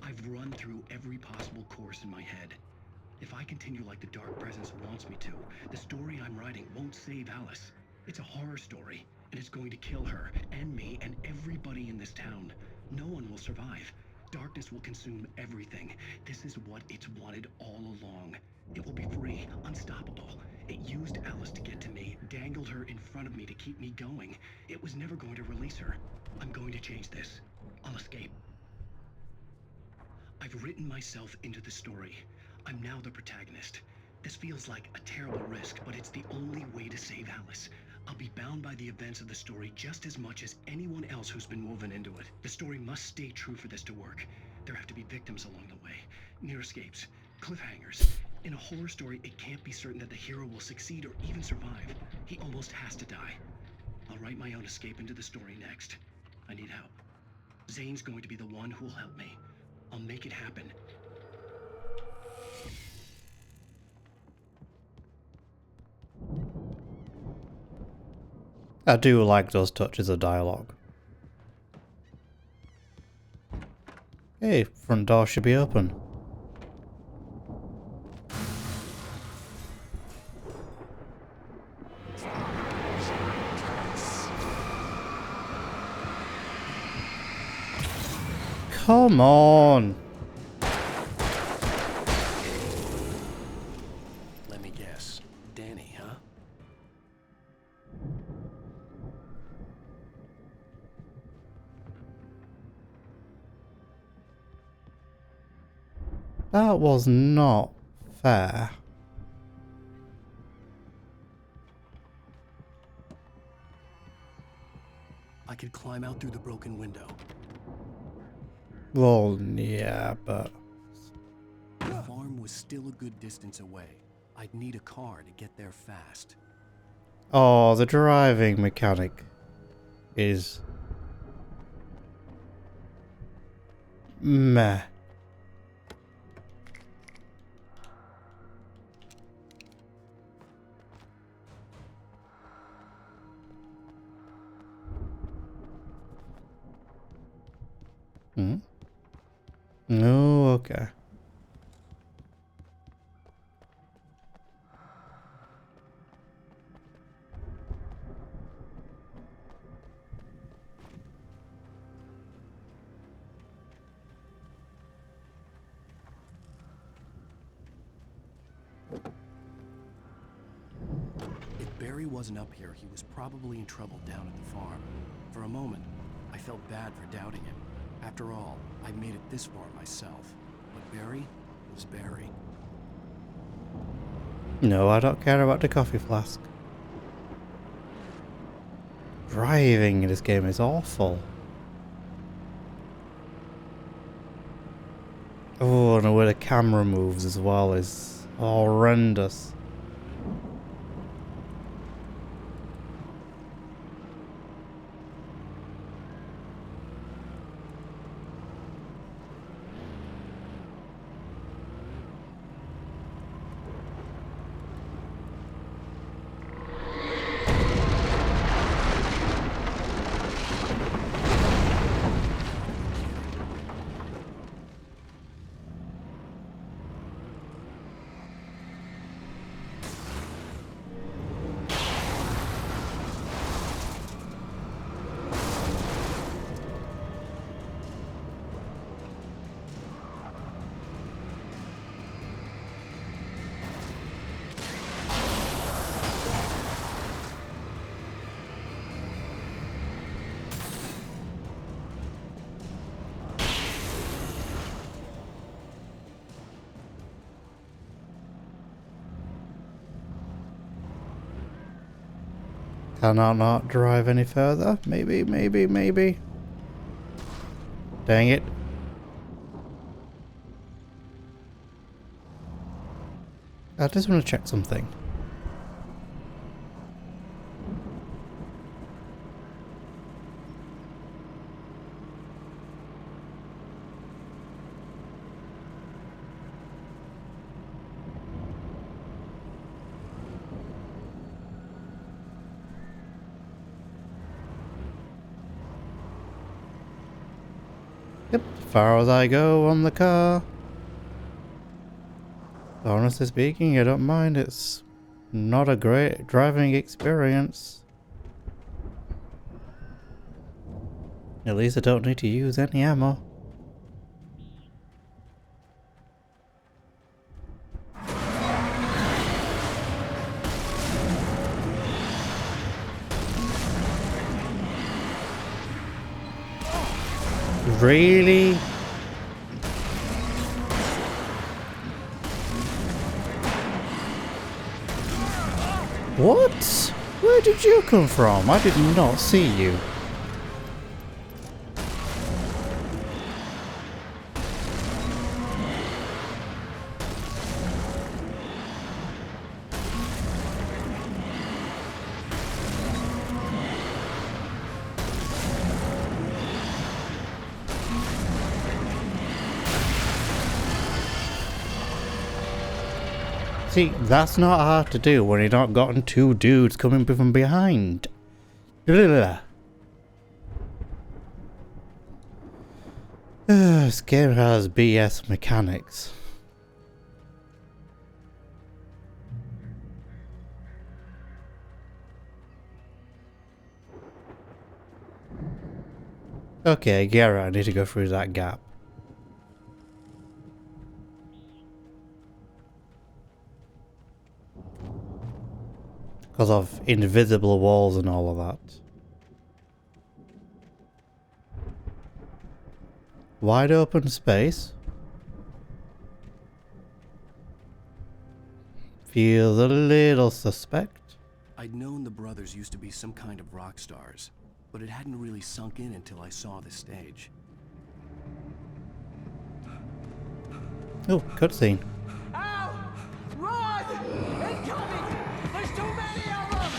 I've run through every possible course in my head. If I continue like the Dark Presence wants me to, the story I'm writing won't save Alice. It's a horror story, and it's going to kill her, and me, and everybody in this town. No one will survive. Darkness will consume everything. This is what it's wanted all along. It will be free, unstoppable. It used Alice to get to me, dangled her in front of me to keep me going. It was never going to release her. I'm going to change this. I'll escape. I've written myself into the story. I'm now the protagonist. This feels like a terrible risk, but it's the only way to save Alice. I'll be bound by the events of the story just as much as anyone else who's been woven into it. The story must stay true for this to work. There have to be victims along the way, near escapes, cliffhangers. In a horror story, it can't be certain that the hero will succeed or even survive. He almost has to die. I'll write my own escape into the story next. I need help. Zane's going to be the one who'll help me. I'll make it happen. I do like those touches of dialogue. Hey, front door should be open. Come on! Let me guess. Danny, huh? That was not fair. I could climb out through the broken window. Well, yeah, but... The farm was still a good distance away. I'd need a car to get there fast. Oh, the driving mechanic is... meh. Hmm? No, okay. If Barry wasn't up here, he was probably in trouble down at the farm. For a moment, I felt bad for doubting him. After all, I made it this far myself. But Barry was Barry. No, I don't care about the coffee flask. Driving in this game is awful. Oh, and the way the camera moves as well is horrendous. Can I not drive any further? Maybe. Dang it. I just want to check something. far as I go on the car. Honestly speaking, I don't mind. It's not a great driving experience. At least I don't need to use any ammo. Really? What? Where did you come from? I did not see you. See, that's not hard to do when you're not gotten two dudes coming from behind. This game has BS mechanics. Okay, Garrett, I need to go through that gap. Because of invisible walls and all of that. Wide open space. Feels a little suspect. I'd known the brothers used to be some kind of rock stars, but it hadn't really sunk in until I saw the stage. Oh, cutscene. Ow! Run! Incoming! There's too many of them!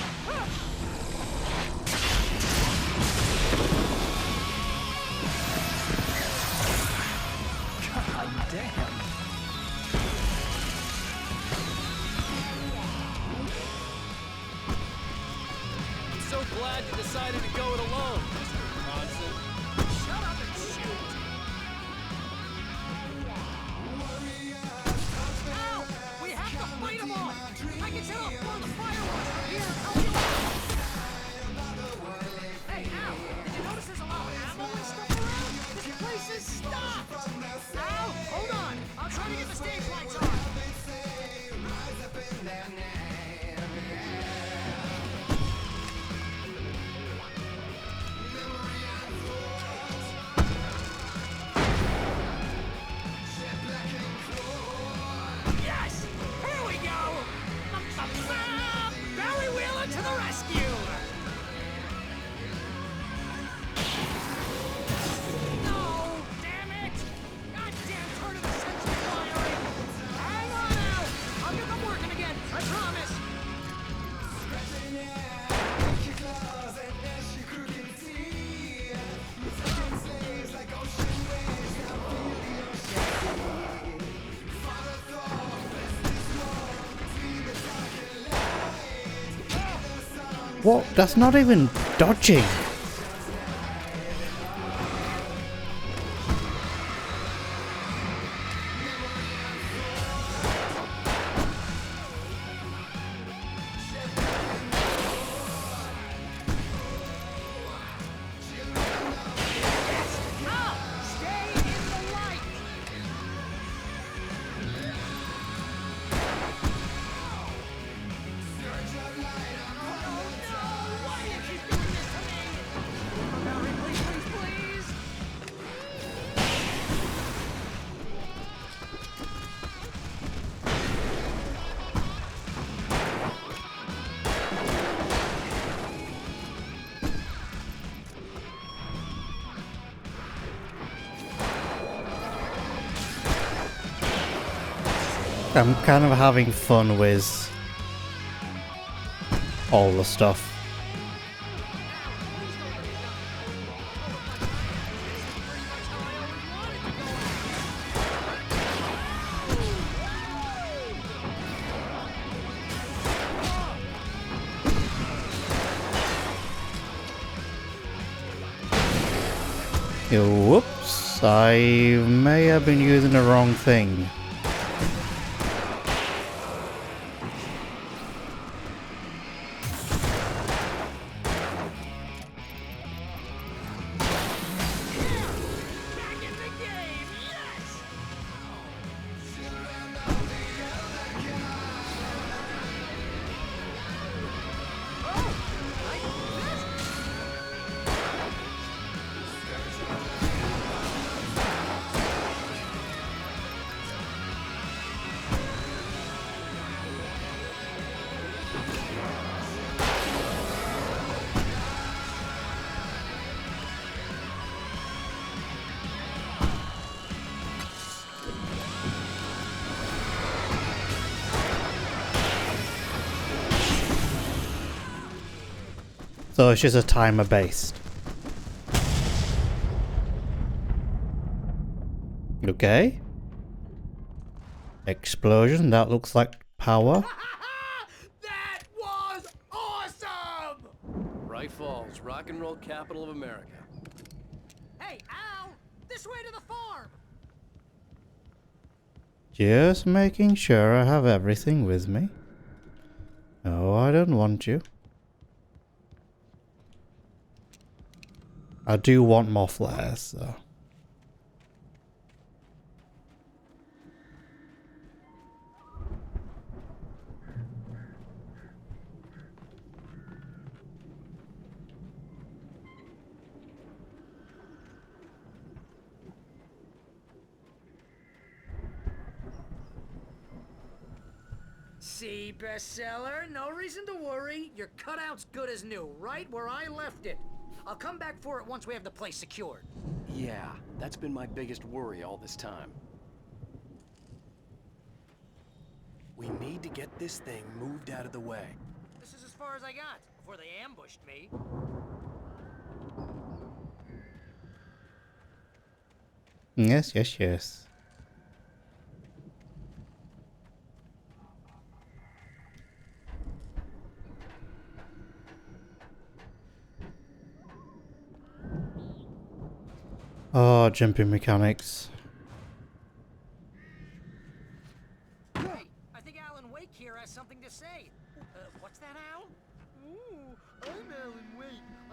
God damn. I'm so glad you decided to go it alone, Mr. Bronson. Shut up and shoot! Ow! We have to fight them all! I can set off one of the fireworks! Here, help you out! Hey, Al! Did you notice there's a lot of ammo and stuff around? This place is stocked! Al, hold on! I'll try to get the stage lights on! Yes! Here we go! Barry Wheeler to the rescue! No! Damn it! Goddamn turn of the century wiring! Hang on now! I'll get them working again, I promise! What? That's not even dodging. Al, stay in the light! Why do you keep doing this to me? Barry, please, please, please! I'm kind of having fun with all the stuff. Whoops. Oops, I may have been using the wrong thing. So it's just a timer based. Okay. Explosion, that looks like power. That was awesome! Bright Falls, rock and roll capital of America. Hey, Al! This way to the farm! Just making sure I have everything with me. No, I don't want you. I do want more flares, so. See, bestseller? No reason to worry. Your cutout's good as new, right where I left it. I'll come back for it once we have the place secured. Yeah, that's been my biggest worry all this time. We need to get this thing moved out of the way. This is as far as I got before they ambushed me. Yes, yes, yes. Oh, jumping mechanics. Hey, I think Alan Wake here has something to say. What's that, Al? Ooh, I'm Alan Wake.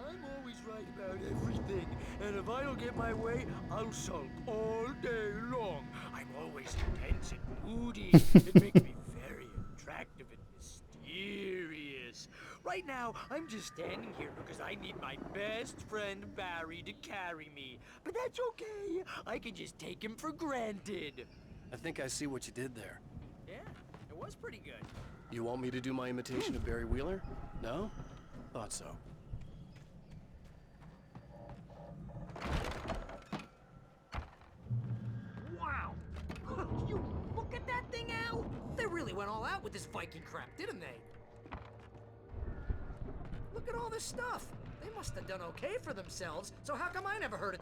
I'm always right about everything. And if I don't get my way, I'll sulk all day long. I'm always intense and moody. It makes me very attractive and mysterious. Right now, I'm just standing here because I need my best friend Barry to carry me. But that's okay. I can just take him for granted. I think I see what you did there. Yeah, it was pretty good. You want me to do my imitation of Barry Wheeler? No? Thought so. Wow! You look at that thing, Al! They really went all out with this Viking crap, didn't they? Look at all this stuff. They must have done okay for themselves, so how come I never heard it?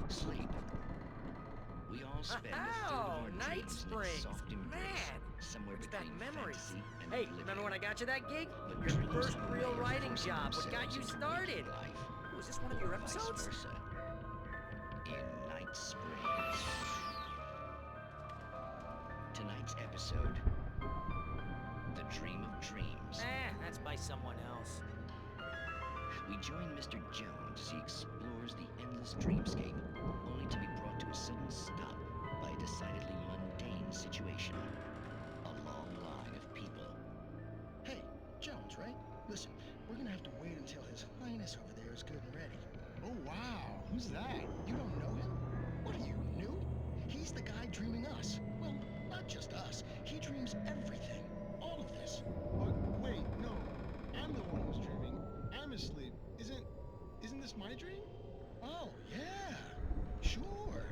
Sleep. We all spend a third of our Night dreams in Springs. soft embrace, Man, somewhere brings back between memories. fantasy and Hey, oblivion. remember when I got you that gig? But Your dreams first are real made of writing forcing job. What got themselves you into started? waking life, Was this one of your or vice episodes? versa. In Night Springs. Tonight's episode, The Dream of Dreams. That's by someone else. We join Mr. Jones as he explores the endless dreamscape, only to be brought to a sudden stop by a decidedly mundane situation. A long line of people. Hey, Jones, right? Listen, we're gonna have to wait until His Highness over there is good and ready. Oh, wow. Who's that? You don't know him? What are you, new? He's the guy dreaming us. Well, not just us. He dreams everything. All of this. But wait, no. I'm the one who's dreaming. I'm asleep. Isn't this my dream? Oh, yeah. Sure.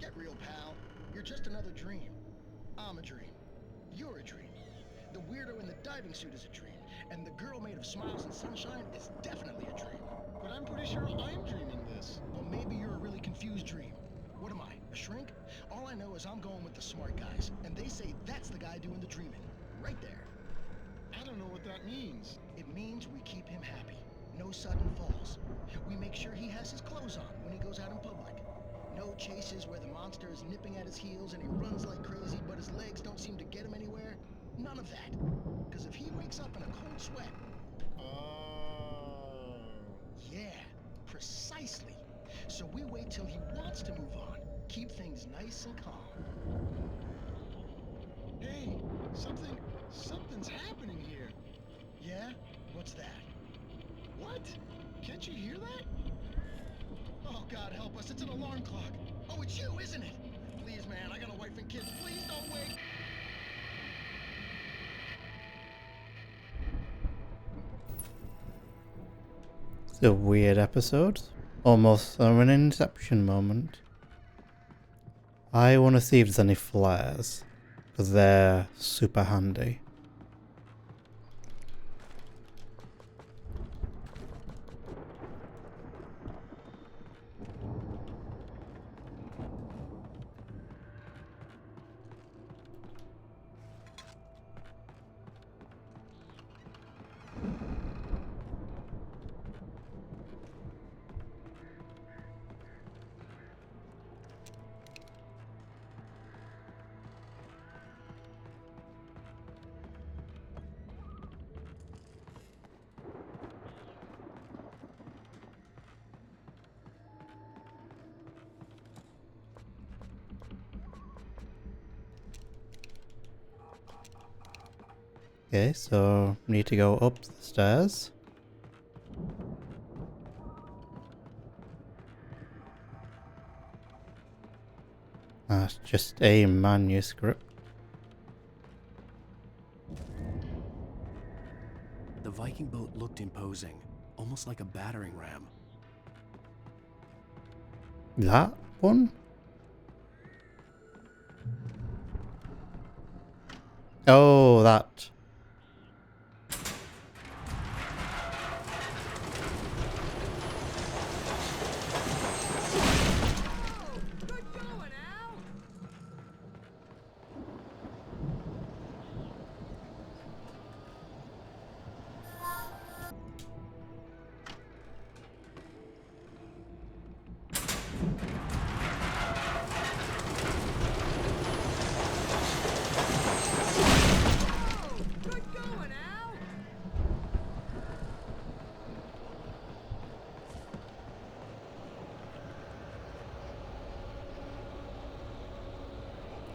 Get real, pal. You're just another dream. I'm a dream. You're a dream. The weirdo in the diving suit is a dream. And the girl made of smiles and sunshine is definitely a dream. But I'm pretty sure I'm dreaming this. Well, maybe you're a really confused dream. What am I, a shrink? All I know is I'm going with the smart guys. And they say that's the guy doing the dreaming. Right there. I don't know what that means. It means we keep him happy. No sudden falls. We make sure he has his clothes on when he goes out in public. No chases where the monster is nipping at his heels and he runs like crazy, but his legs don't seem to get him anywhere. None of that. Because if he wakes up in a cold sweat... Yeah, precisely. So we wait till he wants to move on. Keep things nice and calm. Hey, something's happening here. Yeah? What's that? What? Can't you hear that? Oh, God help us, it's an alarm clock. Oh, it's you, isn't it? Please, man, I got a wife and kids. Please don't wake. It's a weird episode. Almost an Inception moment. I want to see if there's any flares, because they're super handy. Okay, so need to go up the stairs. That's just a manuscript. The Viking boat looked imposing, almost like a battering ram. That one? Oh, that.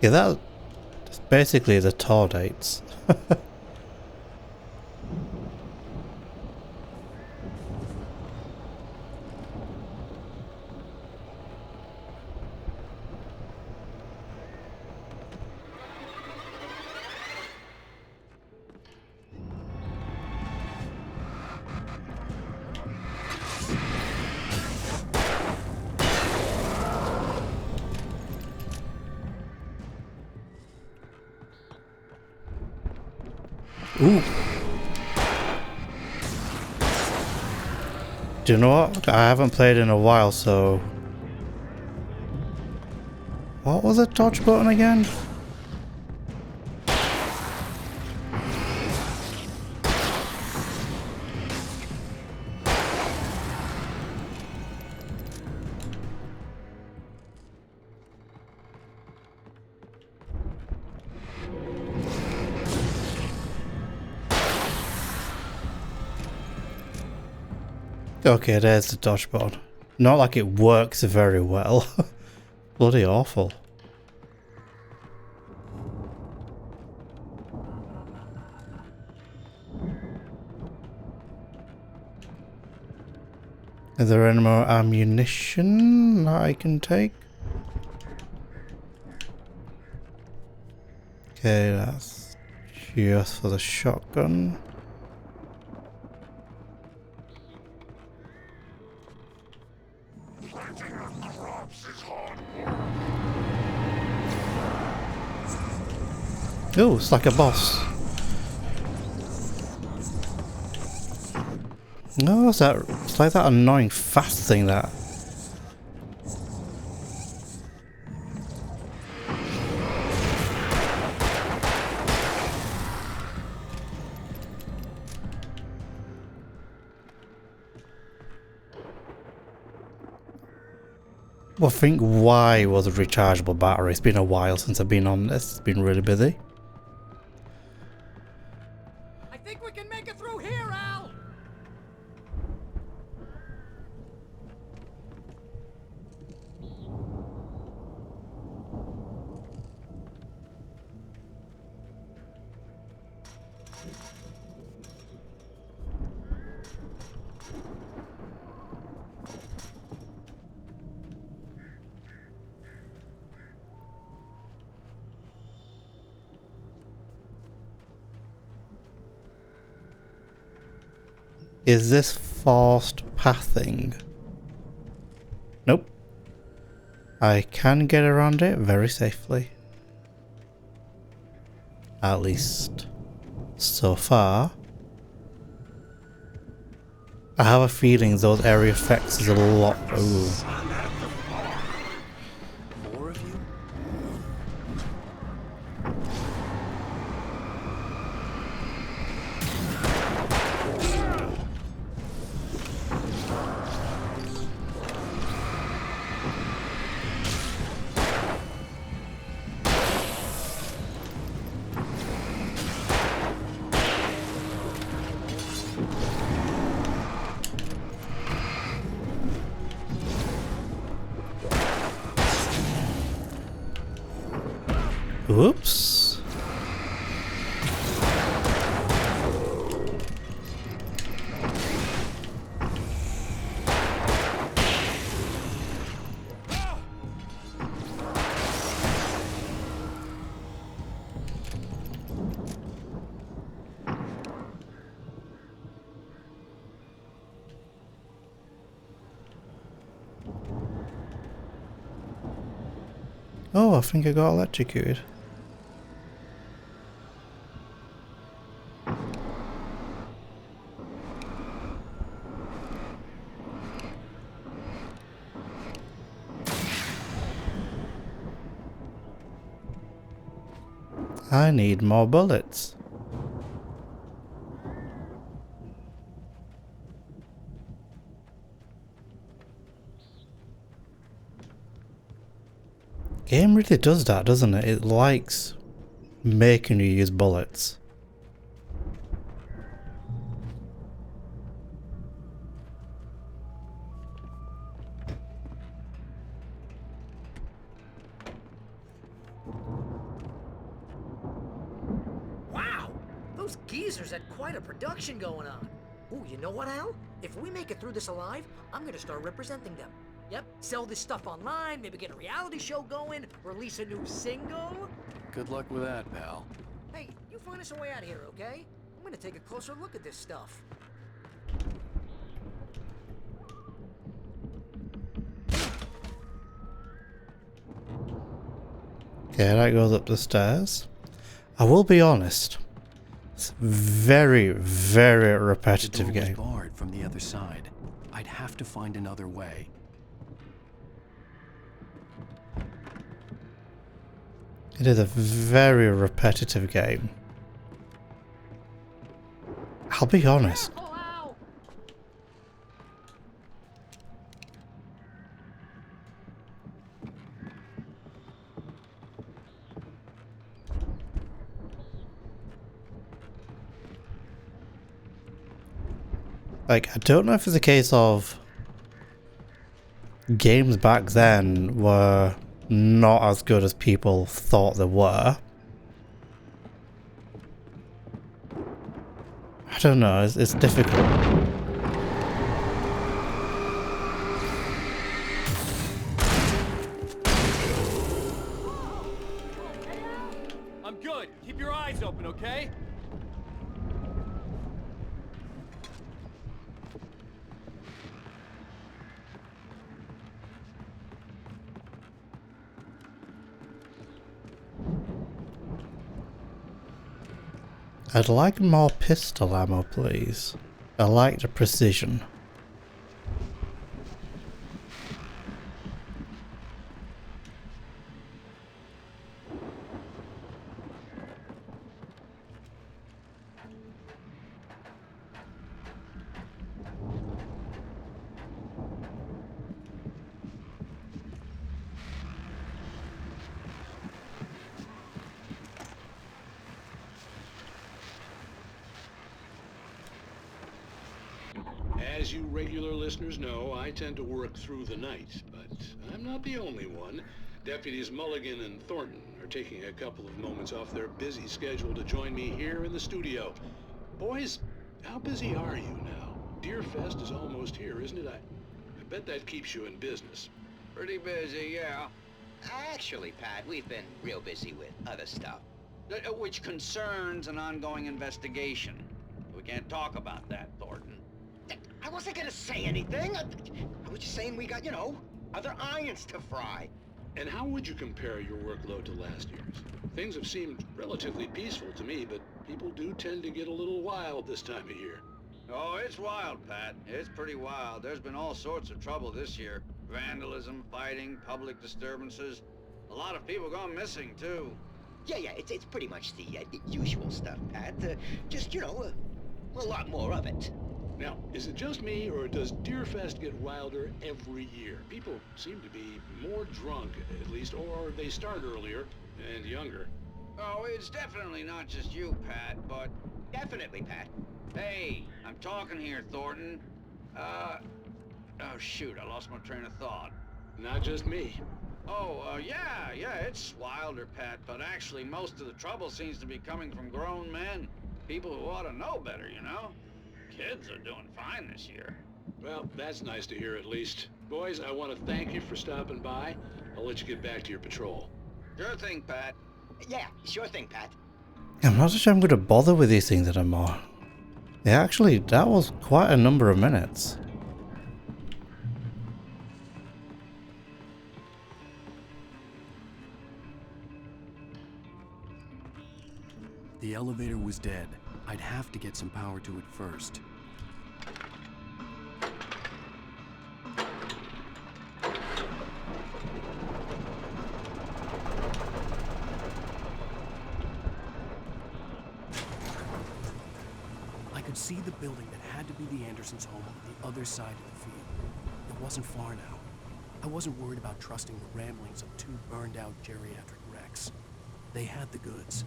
Yeah, that's basically the tour dates. Ooh. Do you know what? I haven't played in a while, so... What was the dodge button again? Okay, there's the dodgeball. Not like it works very well. Bloody awful. Is there any more ammunition that I can take? Okay, that's just for the shotgun. Oh, it's like a boss. No, it's like that annoying fast thing that. Well, think why was a rechargeable battery? It's been a while since I've been on this. It's been really busy. I think we can make it through here, Al! Is this forced pathing? Nope. I can get around it very safely. At least so far. I have a feeling those area effects is a lot. Ooh. More of you? Whoops. Oh, I think I got electrocuted. I need more bullets. Game really does that, doesn't it? It likes making you use bullets. Wow! Those geezers had quite a production going on. Ooh, you know what, Al? If we make it through this alive, I'm gonna start representing them. Yep, sell this stuff online, maybe get a reality show going, release a new single. Good luck with that, pal. Hey, you find us a way out of here, okay? I'm gonna take a closer look at this stuff. Okay, that goes up the stairs. I will be honest. It's very, very repetitive The door was game. barred from the other side. I'd have to find another way. It is a very repetitive game. I'll be honest. Like, I don't know if it's a case of games back then were not as good as people thought they were. I don't know, it's difficult. I'm good. Keep your eyes open, okay? I'd like more pistol ammo, please. I like the precision. As you regular listeners know, I tend to work through the night, but I'm not the only one. Deputies Mulligan and Thornton are taking a couple of moments off their busy schedule to join me here in the studio. Boys, how busy are you now? Deerfest is almost here, isn't it? I bet that keeps you in business. Pretty busy, yeah. Actually, Pat, we've been real busy with other stuff, which concerns an ongoing investigation. We can't talk about that, Thornton. I wasn't gonna say anything. I was just saying we got, you know, other irons to fry. And how would you compare your workload to last year's? Things have seemed relatively peaceful to me, but people do tend to get a little wild this time of year. Oh, it's wild, Pat. It's pretty wild. There's been all sorts of trouble this year. Vandalism, fighting, public disturbances. A lot of people gone missing, too. Yeah, it's pretty much the usual stuff, Pat. Just, you know, a lot more of it. Now, is it just me, or does Deerfest get wilder every year? People seem to be more drunk, at least, or they start earlier and younger. Oh, it's definitely not just you, Pat, but... Definitely, Pat. Hey, I'm talking here, Thornton. Oh, shoot, I lost my train of thought. Not just me. Oh, yeah, it's wilder, Pat, but actually most of the trouble seems to be coming from grown men. People who ought to know better, you know? Kids are doing fine this year. Well, that's nice to hear at least. Boys, I want to thank you for stopping by. I'll let you get back to your patrol. Sure thing, Pat. Yeah, sure thing, Pat. I'm not sure I'm going to bother with these things anymore. Yeah, actually, that was quite a number of minutes. The elevator was dead. I'd have to get some power to it first. I could see the building that had to be the Andersons' home on the other side of the field. It wasn't far now. I wasn't worried about trusting the ramblings of two burned-out geriatric wrecks. They had the goods.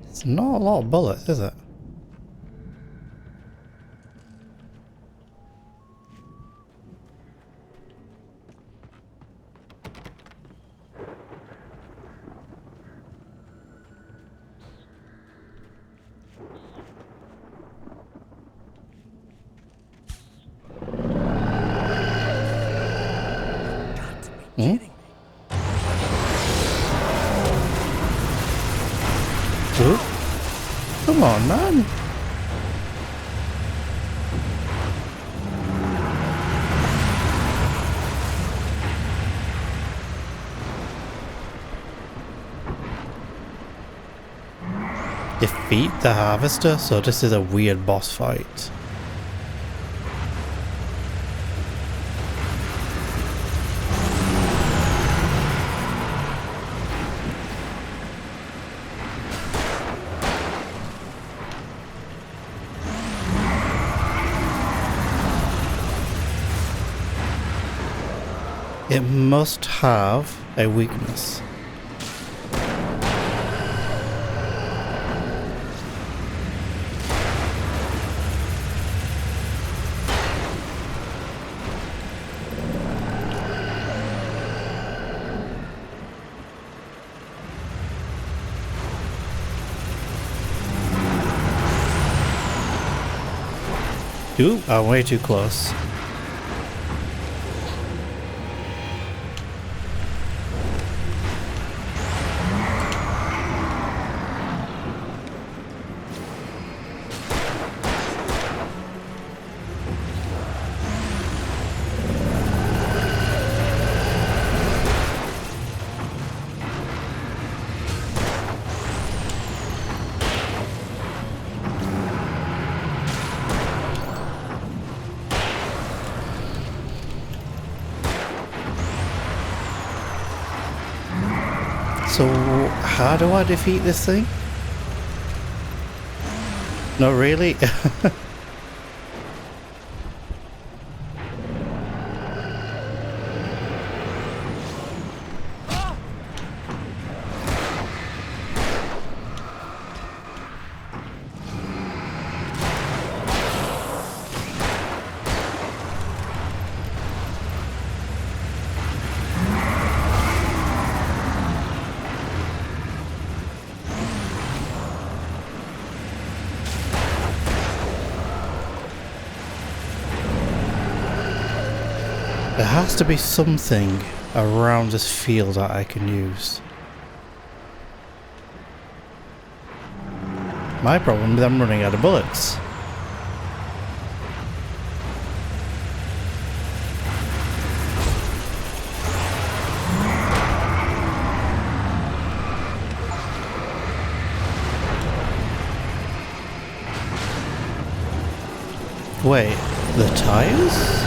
It's not a lot of bullets, is it? Come on, man. Defeat the Harvester, so this is a weird boss fight. It must have a weakness. Ooh, I'm way too close. So, how do I defeat this thing? No, really? There has to be something around this field that I can use. My problem is I'm running out of bullets. Wait, the tires?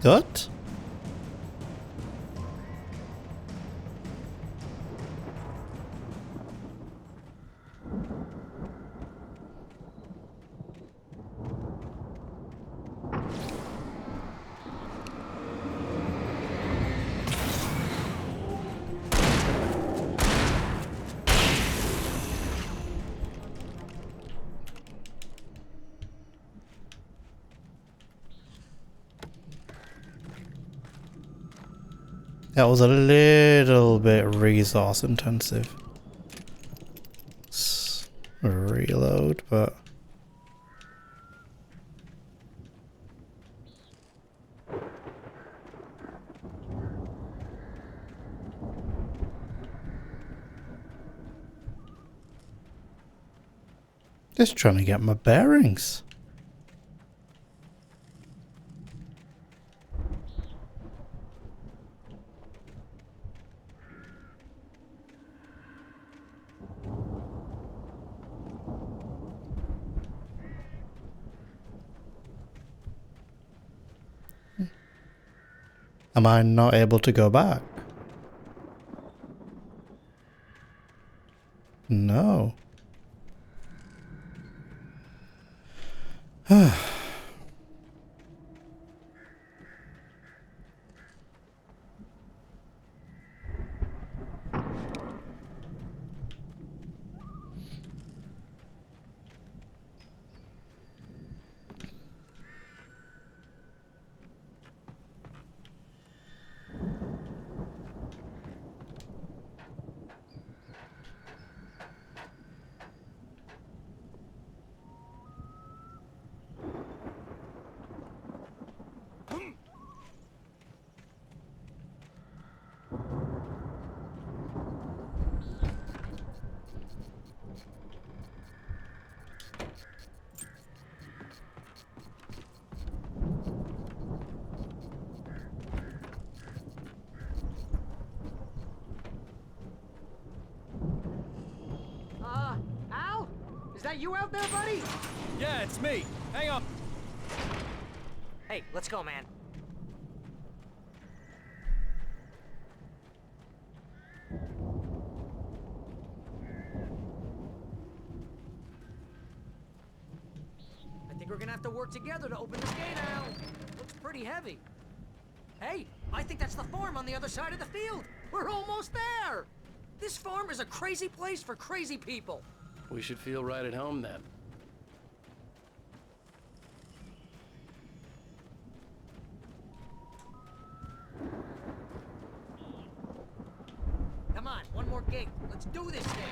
What? That was a little bit resource intensive. Reload, but... Just trying to get my bearings. Am I not able to go back? No. Al? Is that you out there, buddy? Yeah, it's me. Hang on. Hey, let's go, man. I think we're gonna have to work together to open this gate, Al. Looks pretty heavy. Hey, I think that's the farm on the other side of the field. We're almost there. This farm is a crazy place for crazy people. We should feel right at home then. Come on, one more gate. Let's do this thing.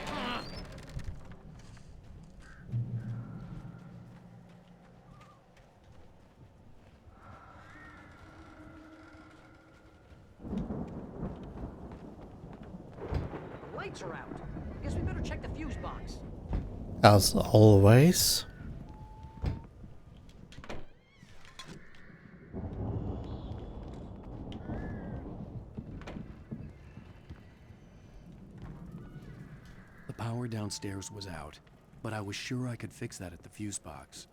The lights are out. Guess we better check the fuse box. As always. The power downstairs was out, but I was sure I could fix that at the fuse box.